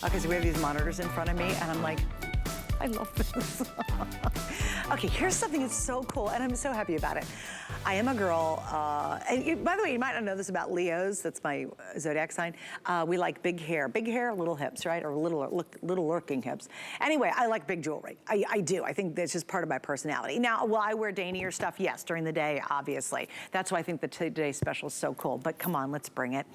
Okay, so we have these monitors in front of me, and I'm like, I love this. Okay, here's something that's so cool, and I'm so happy about it. I am a girl, and by the way, you might not know this about Leos, that's my zodiac sign. We like big hair, little hips, right? Or little lurking hips. Anyway, I like big jewelry. I do, I think that's just part of my personality. Now, will I wear daintier stuff? Yes, during the day, obviously. That's why I think the Today Special is so cool, but come on, let's bring it.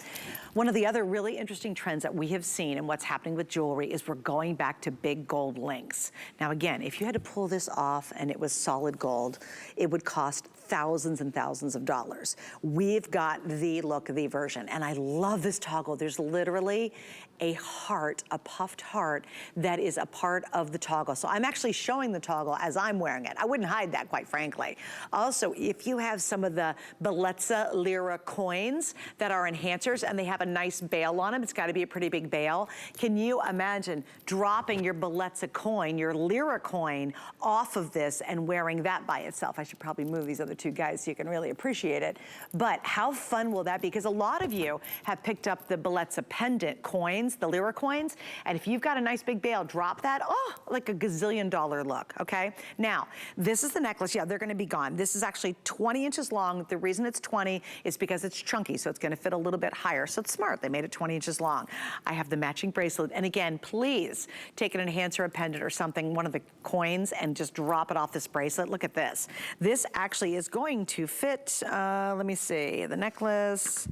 One of the other really interesting trends that we have seen and what's happening with jewelry is we're going back to big gold links. Now again, if you had to pull this off and it was solid gold, it would cost thousands and thousands of dollars. We've got the look, the version, and I love this toggle. There's literally a heart, a puffed heart that is a part of the toggle. So I'm actually showing the toggle as I'm wearing it. I wouldn't hide that, quite frankly. Also, if you have some of the Bellezza Lira coins that are enhancers and they have a nice bail on them, it's gotta be a pretty big bail. Can you imagine dropping your Bellezza coin, your Lira coin, off of this and wearing that by itself? I should probably move these other two guys so you can really appreciate it. But how fun will that be? Because a lot of you have picked up the Bellezza pendant coins, the Lira coins, and if you've got a nice big bail, drop that, oh, like a gazillion-dollar look, okay? Now, this is the necklace. Yeah, they're gonna be gone. This is actually 20 inches long. The reason it's 20 is because it's chunky, so it's gonna fit a little bit higher. So it's smart, they made it 20 inches long. I have the matching bracelet, and again, please take an enhancer, a pendant or something, one of the coins, and just drop it off this bracelet. Look at this. This actually is going to fit, let me see, the necklace.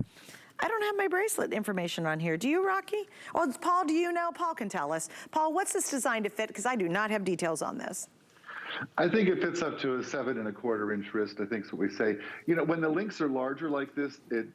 I don't have my bracelet information on here. Do you, Rocky? Oh, Paul, do you know? Paul can tell us. Paul, what's this designed to fit? Because I do not have details on this. I think it fits up to a 7 1/4 inch wrist, I think is what we say. You know, when the links are larger like this, 7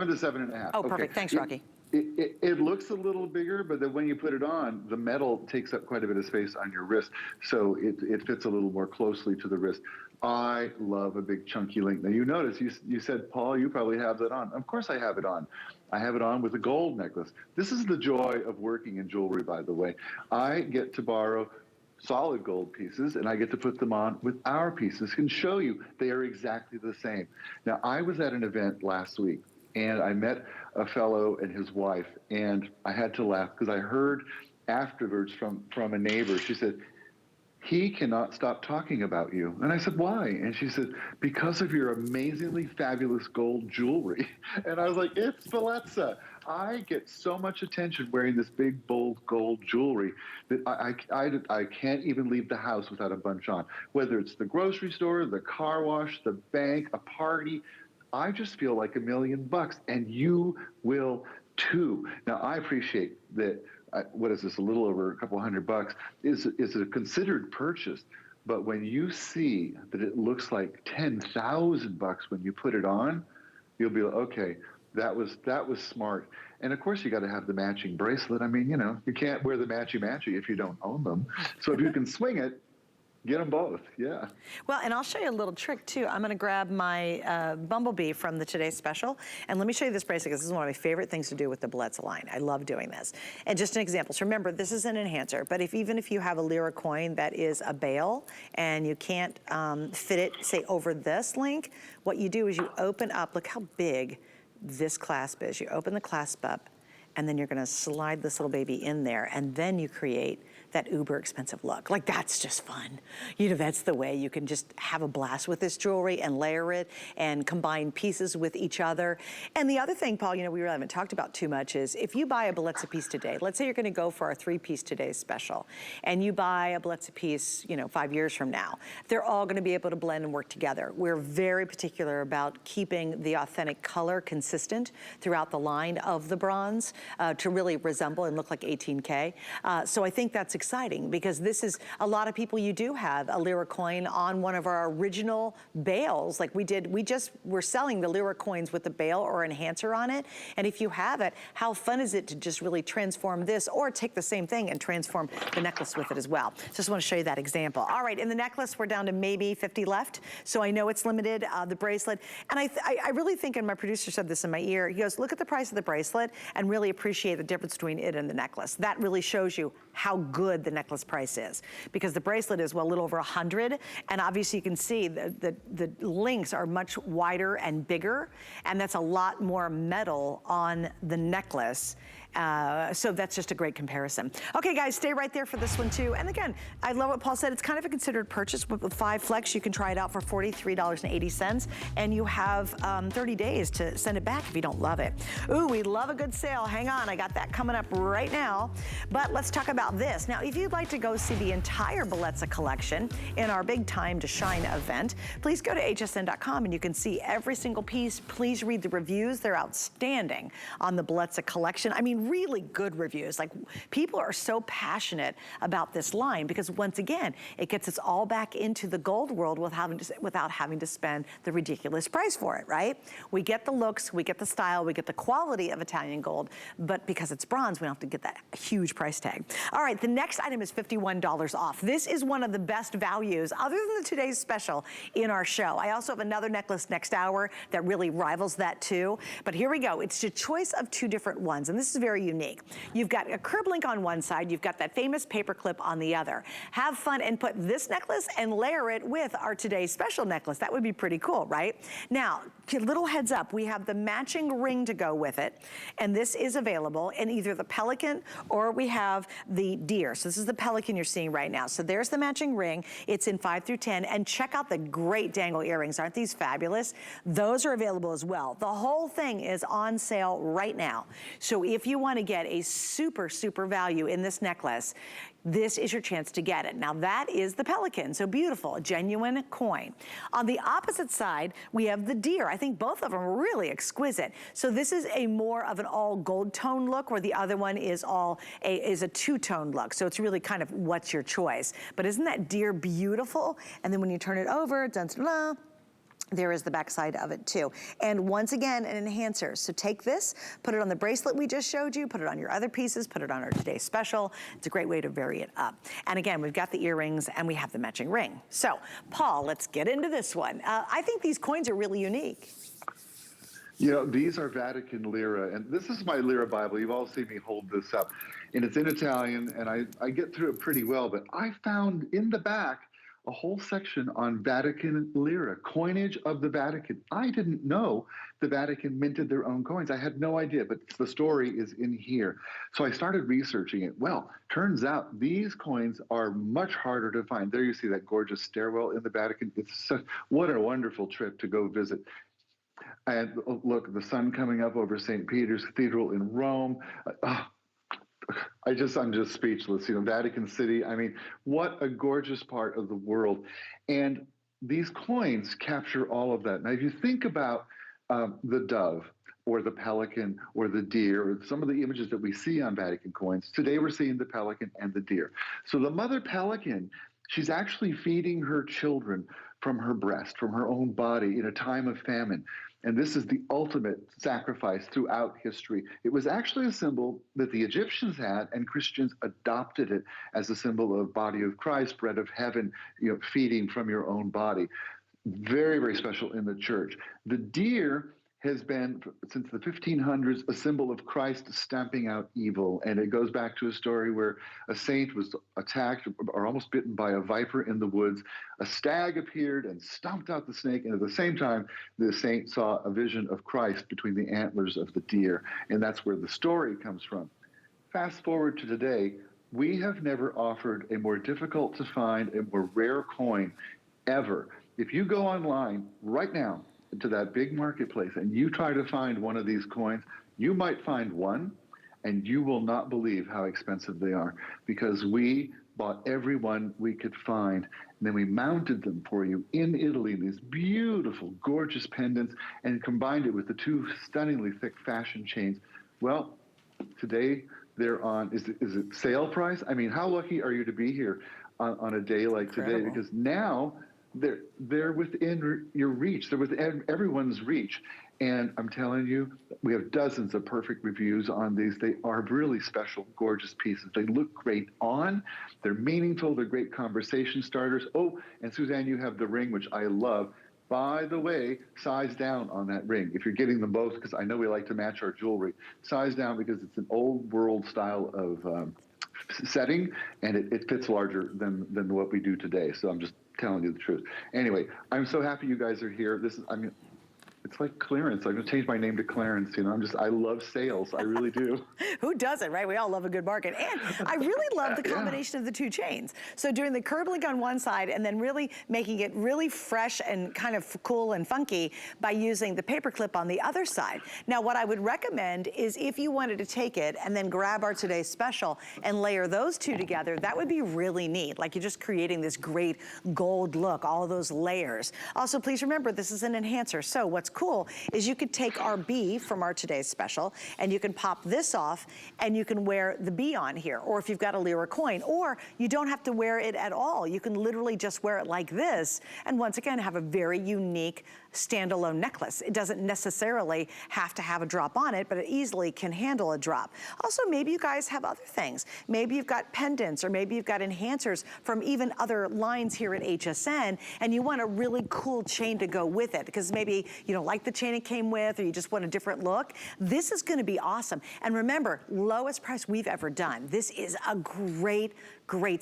to 7 1/2. Oh, perfect. Okay. Thanks, Rocky. It looks a little bigger, but then when you put it on, the metal takes up quite a bit of space on your wrist, so it fits a little more closely to the wrist. I love a big chunky link. Now you notice, you said, Paul, you probably have that on. Of course I have it on. I have it on with a gold necklace. This is the joy of working in jewelry, by the way. I get to borrow solid gold pieces, and I get to put them on with our pieces and show you they are exactly the same. Now, I was at an event last week, and I met a fellow and his wife, and I had to laugh because I heard afterwards from a neighbor. She said, he cannot stop talking about you. And I said, why? And she said, because of your amazingly fabulous gold jewelry. And I was like, it's Bellezza. I get so much attention wearing this big, bold gold jewelry that I can't even leave the house without a bunch on. Whether it's the grocery store, the car wash, the bank, a party, I just feel like $1 million, and you will too. Now, I appreciate that. What is this? A little over a couple $100 is a considered purchase, but when you see that it looks like $10,000 when you put it on, you'll be like, okay, that was smart. And of course, you got to have the matching bracelet. I mean, you know, you can't wear the matchy if you don't own them. So if you can swing it, get them both, yeah. Well, and I'll show you a little trick too. I'm gonna grab my Bumblebee from the Today's Special, and let me show you this bracelet, because this is one of my favorite things to do with the Bellezza line. I love doing this. And just an example, so remember, this is an enhancer, but even if you have a lira coin that is a bail, and you can't fit it, say, over this link, what you do is you open up, look how big this clasp is. You open the clasp up, and then you're gonna slide this little baby in there, and then you create that uber expensive look. Like, that's just fun. You know, that's the way you can just have a blast with this jewelry and layer it and combine pieces with each other. And the other thing, Paul, you know, we really haven't talked about too much is if you buy a Bellezza piece today, let's say you're gonna go for our 3-piece Today's Special, and you buy a Bellezza piece, you know, 5 years from now, they're all gonna be able to blend and work together. We're very particular about keeping the authentic color consistent throughout the line of the bronze to really resemble and look like 18K. So I think that's exciting, because this is, a lot of people, you do have a lira coin on one of our original bails like we did. We're selling the lira coins with the bail or enhancer on it. And if you have it, how fun is it to just really transform this, or take the same thing and transform the necklace with it as well. Just want to show you that example. All right, in the necklace, we're down to maybe 50 left. So I know it's limited, the bracelet. And I really think, and my producer said this in my ear, he goes, look at the price of the bracelet and really appreciate the difference between it and the necklace. That really shows you how good the necklace price is, because the bracelet is, well, a little over 100, and obviously you can see the links are much wider and bigger, and that's a lot more metal on the necklace. So that's just a great comparison. Okay, guys, stay right there for this one too. And again, I love what Paul said. It's kind of a considered purchase, but with 5 Flex, you can try it out for $43.80, and you have 30 days to send it back if you don't love it. Ooh, we love a good sale. Hang on, I got that coming up right now. But let's talk about this. Now, if you'd like to go see the entire Bellezza collection in our Big Time to Shine event, please go to hsn.com and you can see every single piece. Please read the reviews. They're outstanding on the Bellezza collection. I mean, really good reviews. Like, people are so passionate about this line because, once again, it gets us all back into the gold world without having to spend the ridiculous price for it, right? We get the looks, we get the style, we get the quality of Italian gold, but because it's bronze, we don't have to get that huge price tag. All right, the next item is $51 off. This is one of the best values, other than the Today's Special, in our show. I also have another necklace next hour that really rivals that too. But here we go. It's a choice of 2 different ones, and this is very unique. You've got a crib link on one side, you've got that famous paper clip on the other. Have fun and put this necklace and layer it with our Today's Special necklace. That would be pretty cool, right? Now, little heads up, we have the matching ring to go with it, and this is available in either the pelican or we have the deer. So this is the pelican you're seeing right now. So there's the matching ring. It's in 5 through 10, and check out the great dangle earrings. Aren't these fabulous? Those are available as well. The whole thing is on sale right now. So if you want to get a super, super value in this necklace, this is your chance to get it. Now, that is the pelican, so beautiful, a genuine coin. On the opposite side, we have the deer. I think both of them are really exquisite. So this is a more of an all gold tone look, where the other one is a two-tone look. So it's really kind of what's your choice. But isn't that deer beautiful? And then when you turn it over, dun-dun-dun, There is the backside of it too. And once again, an enhancer. So take this, put it on the bracelet we just showed you, put it on your other pieces, put it on our today's special. It's a great way to vary it up. And again, we've got the earrings and we have the matching ring. So Paul, let's get into this one. I think these coins are really unique. You know, these are Vatican lira, and this is my lira Bible. You've all seen me hold this up. And it's in Italian, and I get through it pretty well, but I found in the back a whole section on Vatican lira, coinage of the Vatican. I didn't know the Vatican minted their own coins. I had no idea, but the story is in here. So I started researching it. Well, turns out these coins are much harder to find. There you see that gorgeous stairwell in the Vatican. What a wonderful trip to go visit. And look, the sun coming up over St. Peter's Cathedral in Rome. I'm just speechless. You know, Vatican City. I mean, what a gorgeous part of the world. And these coins capture all of that. Now, if you think about the dove or the pelican or the deer, or some of the images that we see on Vatican coins, today we're seeing the pelican and the deer. So the mother pelican, she's actually feeding her children from her breast, from her own body in a time of famine. And this is the ultimate sacrifice throughout history. It was actually a symbol that the Egyptians had, and Christians adopted it as a symbol of body of Christ, bread of heaven, you know, feeding from your own body. Very, very special in the church. The deer has been, since the 1500s, a symbol of Christ stamping out evil. And it goes back to a story where a saint was attacked or almost bitten by a viper in the woods. A stag appeared and stomped out the snake. And at the same time, the saint saw a vision of Christ between the antlers of the deer. And that's where the story comes from. Fast forward to today, we have never offered a more difficult to find, a more rare coin ever. If you go online right now, to that big marketplace and you try to find one of these coins, you might find one and you will not believe how expensive they are, because we bought every one we could find, and then we mounted them for you in Italy in these beautiful, gorgeous pendants, and combined it with the two stunningly thick fashion chains. Well, today they're on, is it sale price? I mean, how lucky are you to be here on a day like today? Because now they're within your reach. They're within everyone's reach. And I'm telling you, we have dozens of perfect reviews on these. They are really special, gorgeous pieces. They look great on. They're meaningful. They're great conversation starters. Oh, and Suzanne, you have the ring, which I love. By the way, size down on that ring. If you're getting them both, because I know we like to match our jewelry, size down because it's an old world style of setting, and it fits larger than what we do today. So I'm just telling you the truth. Anyway, I'm so happy you guys are here. It's like clearance. I'm going to change my name to Clarence. You know, I love sales. I really do. Who doesn't, right? We all love a good bargain. And I really love the combination of the two chains. So doing the curb link on one side and then really making it really fresh and kind of cool and funky by using the paper clip on the other side. Now, what I would recommend is if you wanted to take it and then grab our today's special and layer those two together, that would be really neat. Like you're just creating this great gold look, all of those layers. Also, please remember, this is an enhancer. So what's cool is you could take our B from our today's special and you can pop this off and you can wear the B on here. Or if you've got a lira coin, or you don't have to wear it at all. You can literally just wear it like this and once again have a very unique standalone necklace. It doesn't necessarily have to have a drop on it, but it easily can handle a drop. Also, maybe you guys have other things. Maybe you've got pendants, or maybe you've got enhancers from even other lines here at HSN, and you want a really cool chain to go with it, because maybe you don't like the chain it came with, or you just want a different look. This is gonna be awesome. And remember, lowest price we've ever done. This is a great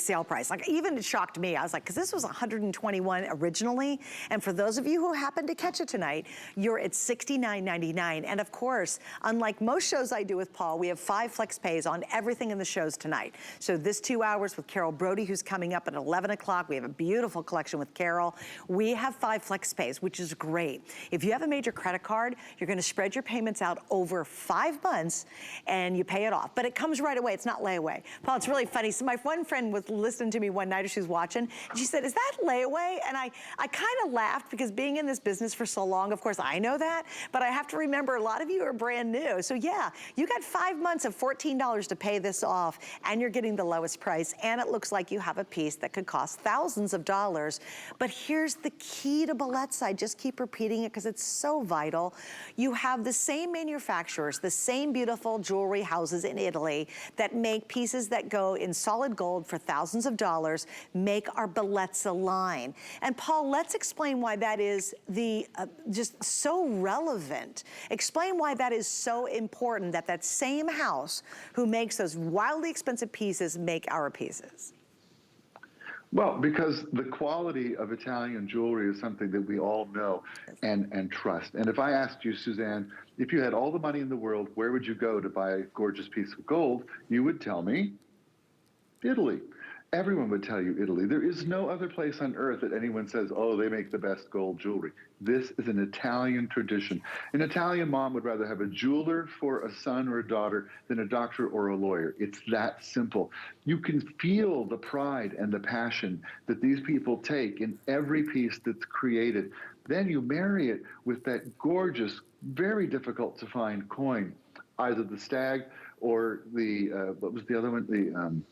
sale price. Like, even it shocked me. I was like, because this was $121 originally, and for those of you who happen to catch it tonight, you're at $69.99. And of course, unlike most shows I do with Paul, we have 5 flex pays on everything in the shows tonight. So this 2 hours with Carol Brody, who's coming up at 11 o'clock, we have a beautiful collection with Carol. We have 5 flex pays, which is great. If you have a major credit card, you're gonna spread your payments out over 5 months and you pay it off. But it comes right away, it's not layaway. Paul, it's really funny. So my one friend was listening to me one night as she was watching, and she said, "Is that layaway?" And I kind of laughed, because being in this business business for so long. Of course, I know that, but I have to remember a lot of you are brand new. So yeah, you got 5 months of $14 to pay this off, and you're getting the lowest price, and it looks like you have a piece that could cost thousands of dollars. But here's the key to Bellezza. I just keep repeating it because it's so vital. You have the same manufacturers, the same beautiful jewelry houses in Italy that make pieces that go in solid gold for thousands of dollars, make our Bellezza line. And Paul, let's explain why that is just so relevant. Explain why that is so important, that that same house who makes those wildly expensive pieces make our pieces. Well, because the quality of Italian jewelry is something that we all know and trust. And if I asked you, Suzanne, if you had all the money in the world, where would you go to buy a gorgeous piece of gold? You would tell me Italy. Everyone would tell you Italy. There is no other place on earth that anyone says, oh, they make the best gold jewelry. This is an Italian tradition. An Italian mom would rather have a jeweler for a son or a daughter than a doctor or a lawyer. It's that simple. You can feel the pride and the passion that these people take in every piece that's created. Then you marry it with that gorgeous, very difficult to find coin, either the stag or the, what was the other one?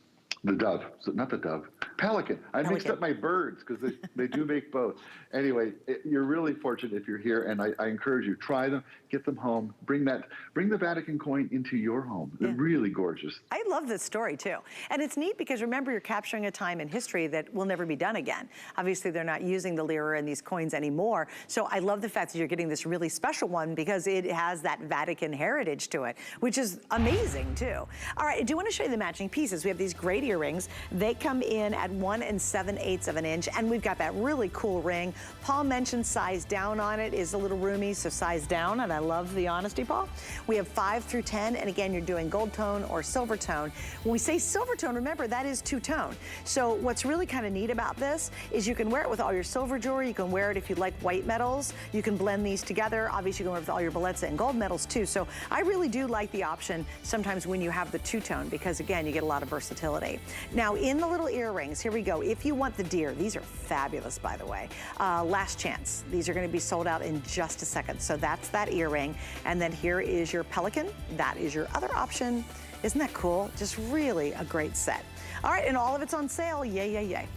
The dove, so not the dove, pelican. I mixed up my birds because they do make both. Anyway, you're really fortunate if you're here, and I encourage you, try them, get them home, bring the Vatican coin into your home. They're really gorgeous. I love this story too. And it's neat because remember, you're capturing a time in history that will never be done again. Obviously, they're not using the lira and these coins anymore. So I love the fact that you're getting this really special one because it has that Vatican heritage to it, which is amazing too. All right, I do want to show you the matching pieces. We have these great earrings. They come in at 1 7/8 of an inch, and we've got that really cool ring. Paul mentioned size down on it is a little roomy, so size down, and I love the honesty, Paul. We have 5 through 10, and again, you're doing gold tone or silver tone. When we say silver tone, remember, that is two-tone. So what's really kind of neat about this is you can wear it with all your silver jewelry. You can wear it if you like white metals. You can blend these together. Obviously, you can wear it with all your Bellezza and gold metals, too. So I really do like the option sometimes when you have the two-tone because, again, you get a lot of versatility. Now, in the little earrings, here we go. If you want the deer, these are fabulous, by the way. Last chance. These are going to be sold out in just a second. So that's that earring. And then here is your pelican. That is your other option. Isn't that cool? Just really a great set. All right, and all of it's on sale. Yay, yay, yay.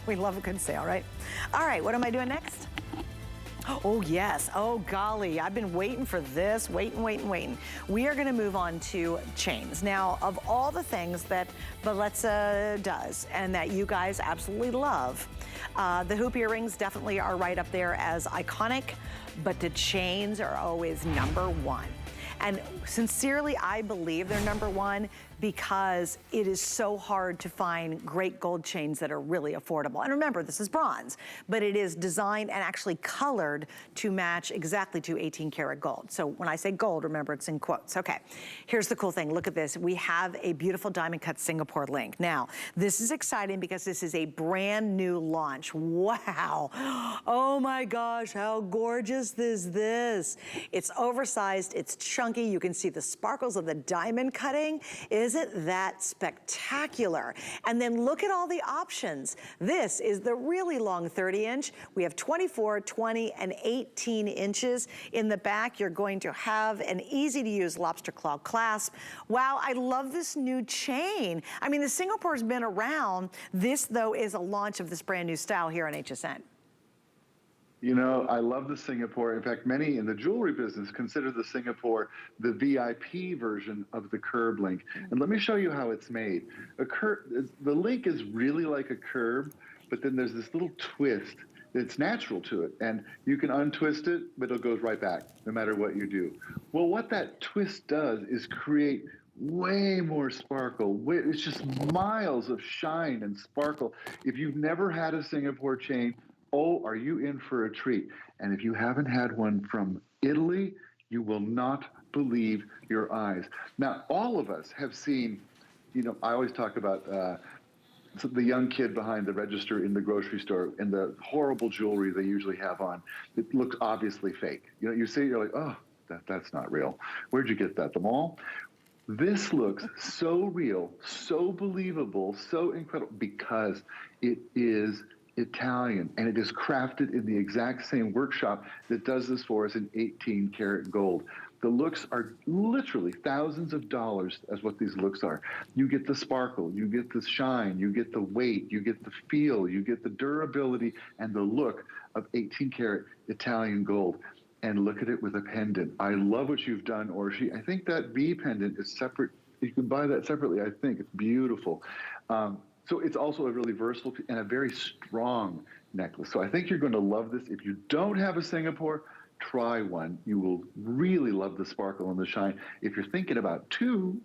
We love a good sale, right? All right, what am I doing next? Oh, yes. Oh, golly. I've been waiting for this. Waiting. We are going to move on to chains. Now, of all the things that Bellezza does and that you guys absolutely love, the hoop earrings definitely are right up there as iconic, but the chains are always number one. And sincerely, I believe they're number one because it is so hard to find great gold chains that are really affordable. And remember, this is bronze, but it is designed and actually colored to match exactly to 18 karat gold. So when I say gold, remember it's in quotes. Okay, here's the cool thing. Look at this. We have a beautiful diamond cut Singapore link. Now, this is exciting because this is a brand new launch. Wow. Oh my gosh, how gorgeous is this? It's oversized, it's chunky. You can see the sparkles of the diamond cutting. Isn't that spectacular? And then look at all the options. This is the really long 30-inch. We have 24, 20, and 18 inches. In the back, you're going to have an easy-to-use lobster claw clasp. Wow, I love this new chain. I mean, the Singapore's been around. This, though, is a launch of this brand new style here on HSN. You know, I love the Singapore. In fact, many in the jewelry business consider the Singapore the VIP version of the curb link. And let me show you how it's made. The link is really like a curb, but then there's this little twist that's natural to it. And you can untwist it, but it goes right back, no matter what you do. Well, what that twist does is create way more sparkle. It's just miles of shine and sparkle. If you've never had a Singapore chain, oh, are you in for a treat? And if you haven't had one from Italy, you will not believe your eyes. Now, all of us have seen, you know, I always talk about the young kid behind the register in the grocery store and the horrible jewelry they usually have on. It looks obviously fake. You know, you see it, you're like, oh, that's not real. Where'd you get that? The mall? This looks so real, so believable, so incredible because it is Italian, and it is crafted in the exact same workshop that does this for us in 18 karat gold. The looks are literally thousands of dollars as what these looks are. You get the sparkle, you get the shine, you get the weight, you get the feel, you get the durability and the look of 18 karat Italian gold. And look at it with a pendant. I love what you've done, Orshi. I think that V pendant is separate. You can buy that separately, I think. It's beautiful. So it's also a really versatile and a very strong necklace. So I think you're going to love this. If you don't have a Singapore, try one. You will really love the sparkle and the shine. If you're thinking about two,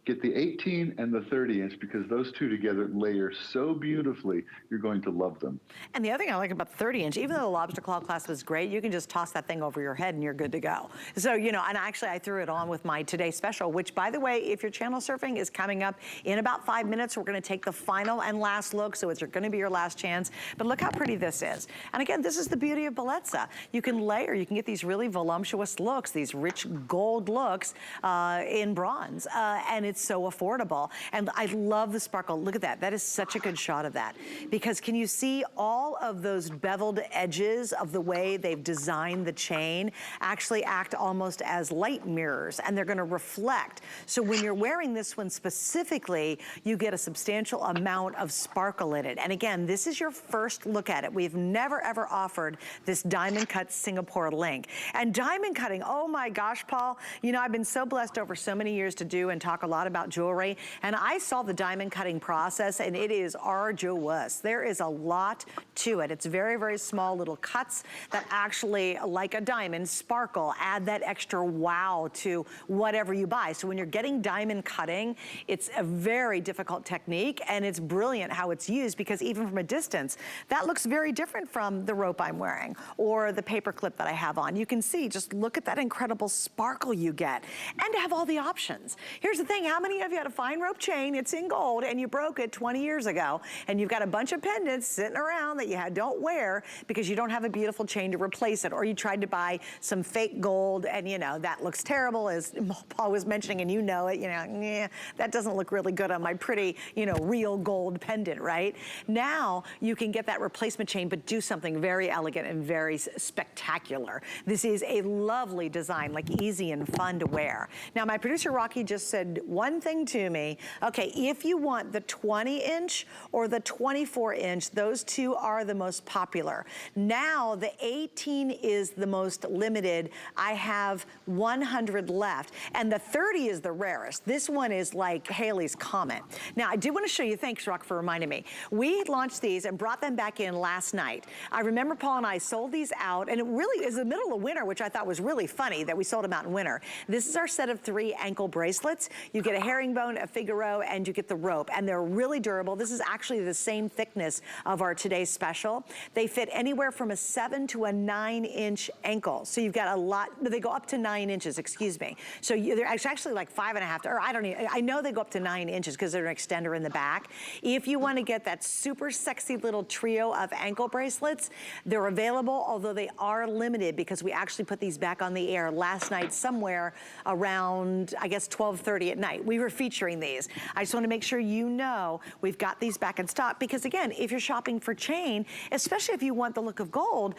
get the 18 and the 30 inch because those two together layer so beautifully, you're going to love them. And the other thing I like about the 30 inch, even though the lobster claw clasp is great, you can just toss that thing over your head and you're good to go. So, you know, and actually I threw it on with my Today Special, which by the way, if you're channel surfing, is coming up in about 5 minutes. We're gonna take the final and last look, so it's gonna be your last chance. But look how pretty this is. And again, this is the beauty of Bellezza. You can layer, you can get these really voluptuous looks, these rich gold looks in bronze. And it's so affordable. And I love the sparkle. Look at that. That is such a good shot of that. Because can you see all of those beveled edges of the way they've designed the chain actually act almost as light mirrors, and they're going to reflect. So when you're wearing this one specifically, you get a substantial amount of sparkle in it. And again, this is your first look at it. We've never ever offered this diamond cut Singapore link. And diamond cutting, oh my gosh, Paul, you know, I've been so blessed over so many years to do and talk a lot about jewelry, and I saw the diamond cutting process, and it is arduous. There is a lot to it. It's very, very small little cuts that actually, like a diamond, sparkle, add that extra wow to whatever you buy. So when you're getting diamond cutting, it's a very difficult technique, and it's brilliant how it's used, because even from a distance, that looks very different from the rope I'm wearing or the paper clip that I have on. You can see, just look at that incredible sparkle you get, and to have all the options. Here's the thing, how many of you had a fine rope chain, it's in gold, and you broke it 20 years ago, and you've got a bunch of pendants sitting around that you don't wear because you don't have a beautiful chain to replace it, or you tried to buy some fake gold, and you know, that looks terrible, as Paul was mentioning, and you know it, you know, that doesn't look really good on my pretty, you know, real gold pendant, right? Now, you can get that replacement chain, but do something very elegant and very spectacular. This is a lovely design, like easy and fun to wear. Now, my producer, Rocky, just said one thing to me. Okay, if you want the 20-inch or the 24-inch, those two are the most popular. Now, the 18 is the most limited. I have 100 left, and the 30 is the rarest. This one is like Haley's Comet. Now, I do want to show you, thanks, Rock, for reminding me. We launched these and brought them back in last night. I remember Paul and I sold these out, and it really is the middle of winter, which I thought was really funny that we sold them out in winter. This is our set of 3 ankle bracelets. You get a herringbone, a Figaro, and you get the rope, and they're really durable. This is actually the same thickness of our Today's Special. They fit anywhere from a 7 to a 9-inch ankle. So you've got a lot, they go up to 9 inches, excuse me. So they're actually like 5.5, or I know they go up to 9 inches because they're an extender in the back. If you want to get that super sexy little trio of ankle bracelets, they're available, although they are limited because we actually put these back on the air last night somewhere around, I guess, 12:30 at night. We were featuring these. I just want to make sure you know we've got these back in stock, because again, if you're shopping for chain, especially if you want the look of gold,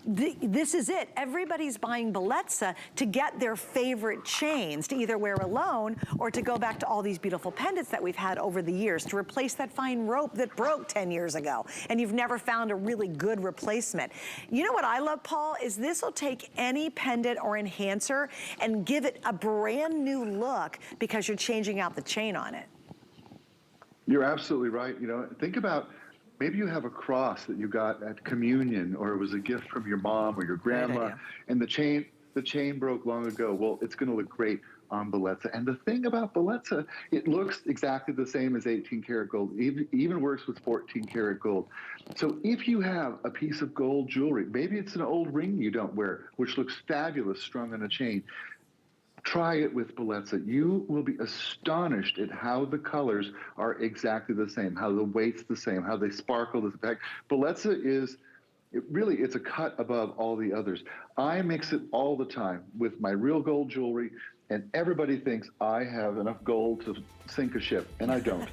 this is it. Everybody's buying Bellezza to get their favorite chains to either wear alone or to go back to all these beautiful pendants that we've had over the years to replace that fine rope that broke 10 years ago and you've never found a really good replacement. You know what I love, Paul, is this will take any pendant or enhancer and give it a brand new look because you're changing out the chain on it. You're absolutely right. You know, think about, maybe you have a cross that you got at communion, or it was a gift from your mom or your grandma, and the chain broke long ago. Well, it's going to look great on Bellezza. And the thing about Bellezza, it looks exactly the same as 18 karat gold, even works with 14 karat gold. So if you have a piece of gold jewelry, maybe it's an old ring you don't wear, which looks fabulous strung on a chain, try it with Bellezza. You will be astonished at how the colors are exactly the same, how the weight's the same, how they sparkle. Bellezza is, it's a cut above all the others. I mix it all the time with my real gold jewelry, and everybody thinks I have enough gold to sink a ship, and I don't.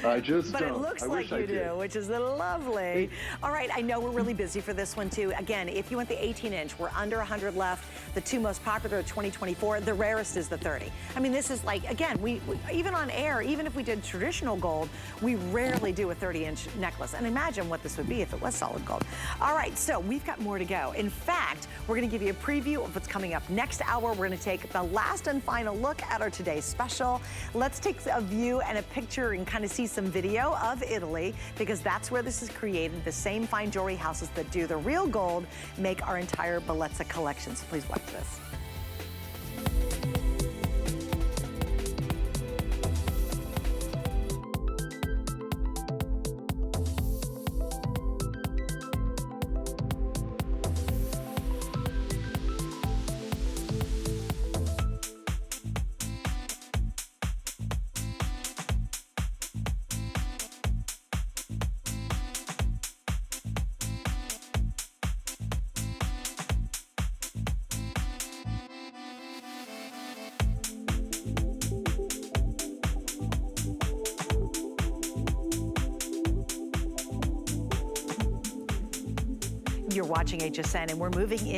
I just but don't. It looks I like you do, which is lovely. All right, I know we're really busy for this one too. Again, if you want the 18-inch, we're under 100 left. The two most popular are 2024. The rarest is the 30. I mean, this is like, again, we even on air, even if we did traditional gold, we rarely do a 30-inch necklace. And imagine what this would be if it was solid gold. All right, so we've got more to go. In fact, we're going to give you a preview of what's coming up next hour. We're going to take the last and final look at our today's special. Let's take a view and a picture and kind of see some video of Italy, because that's where this is created. The same fine jewelry houses that do the real gold make our entire Bellezza collection. So please watch this. You're watching HSN, and we're moving in.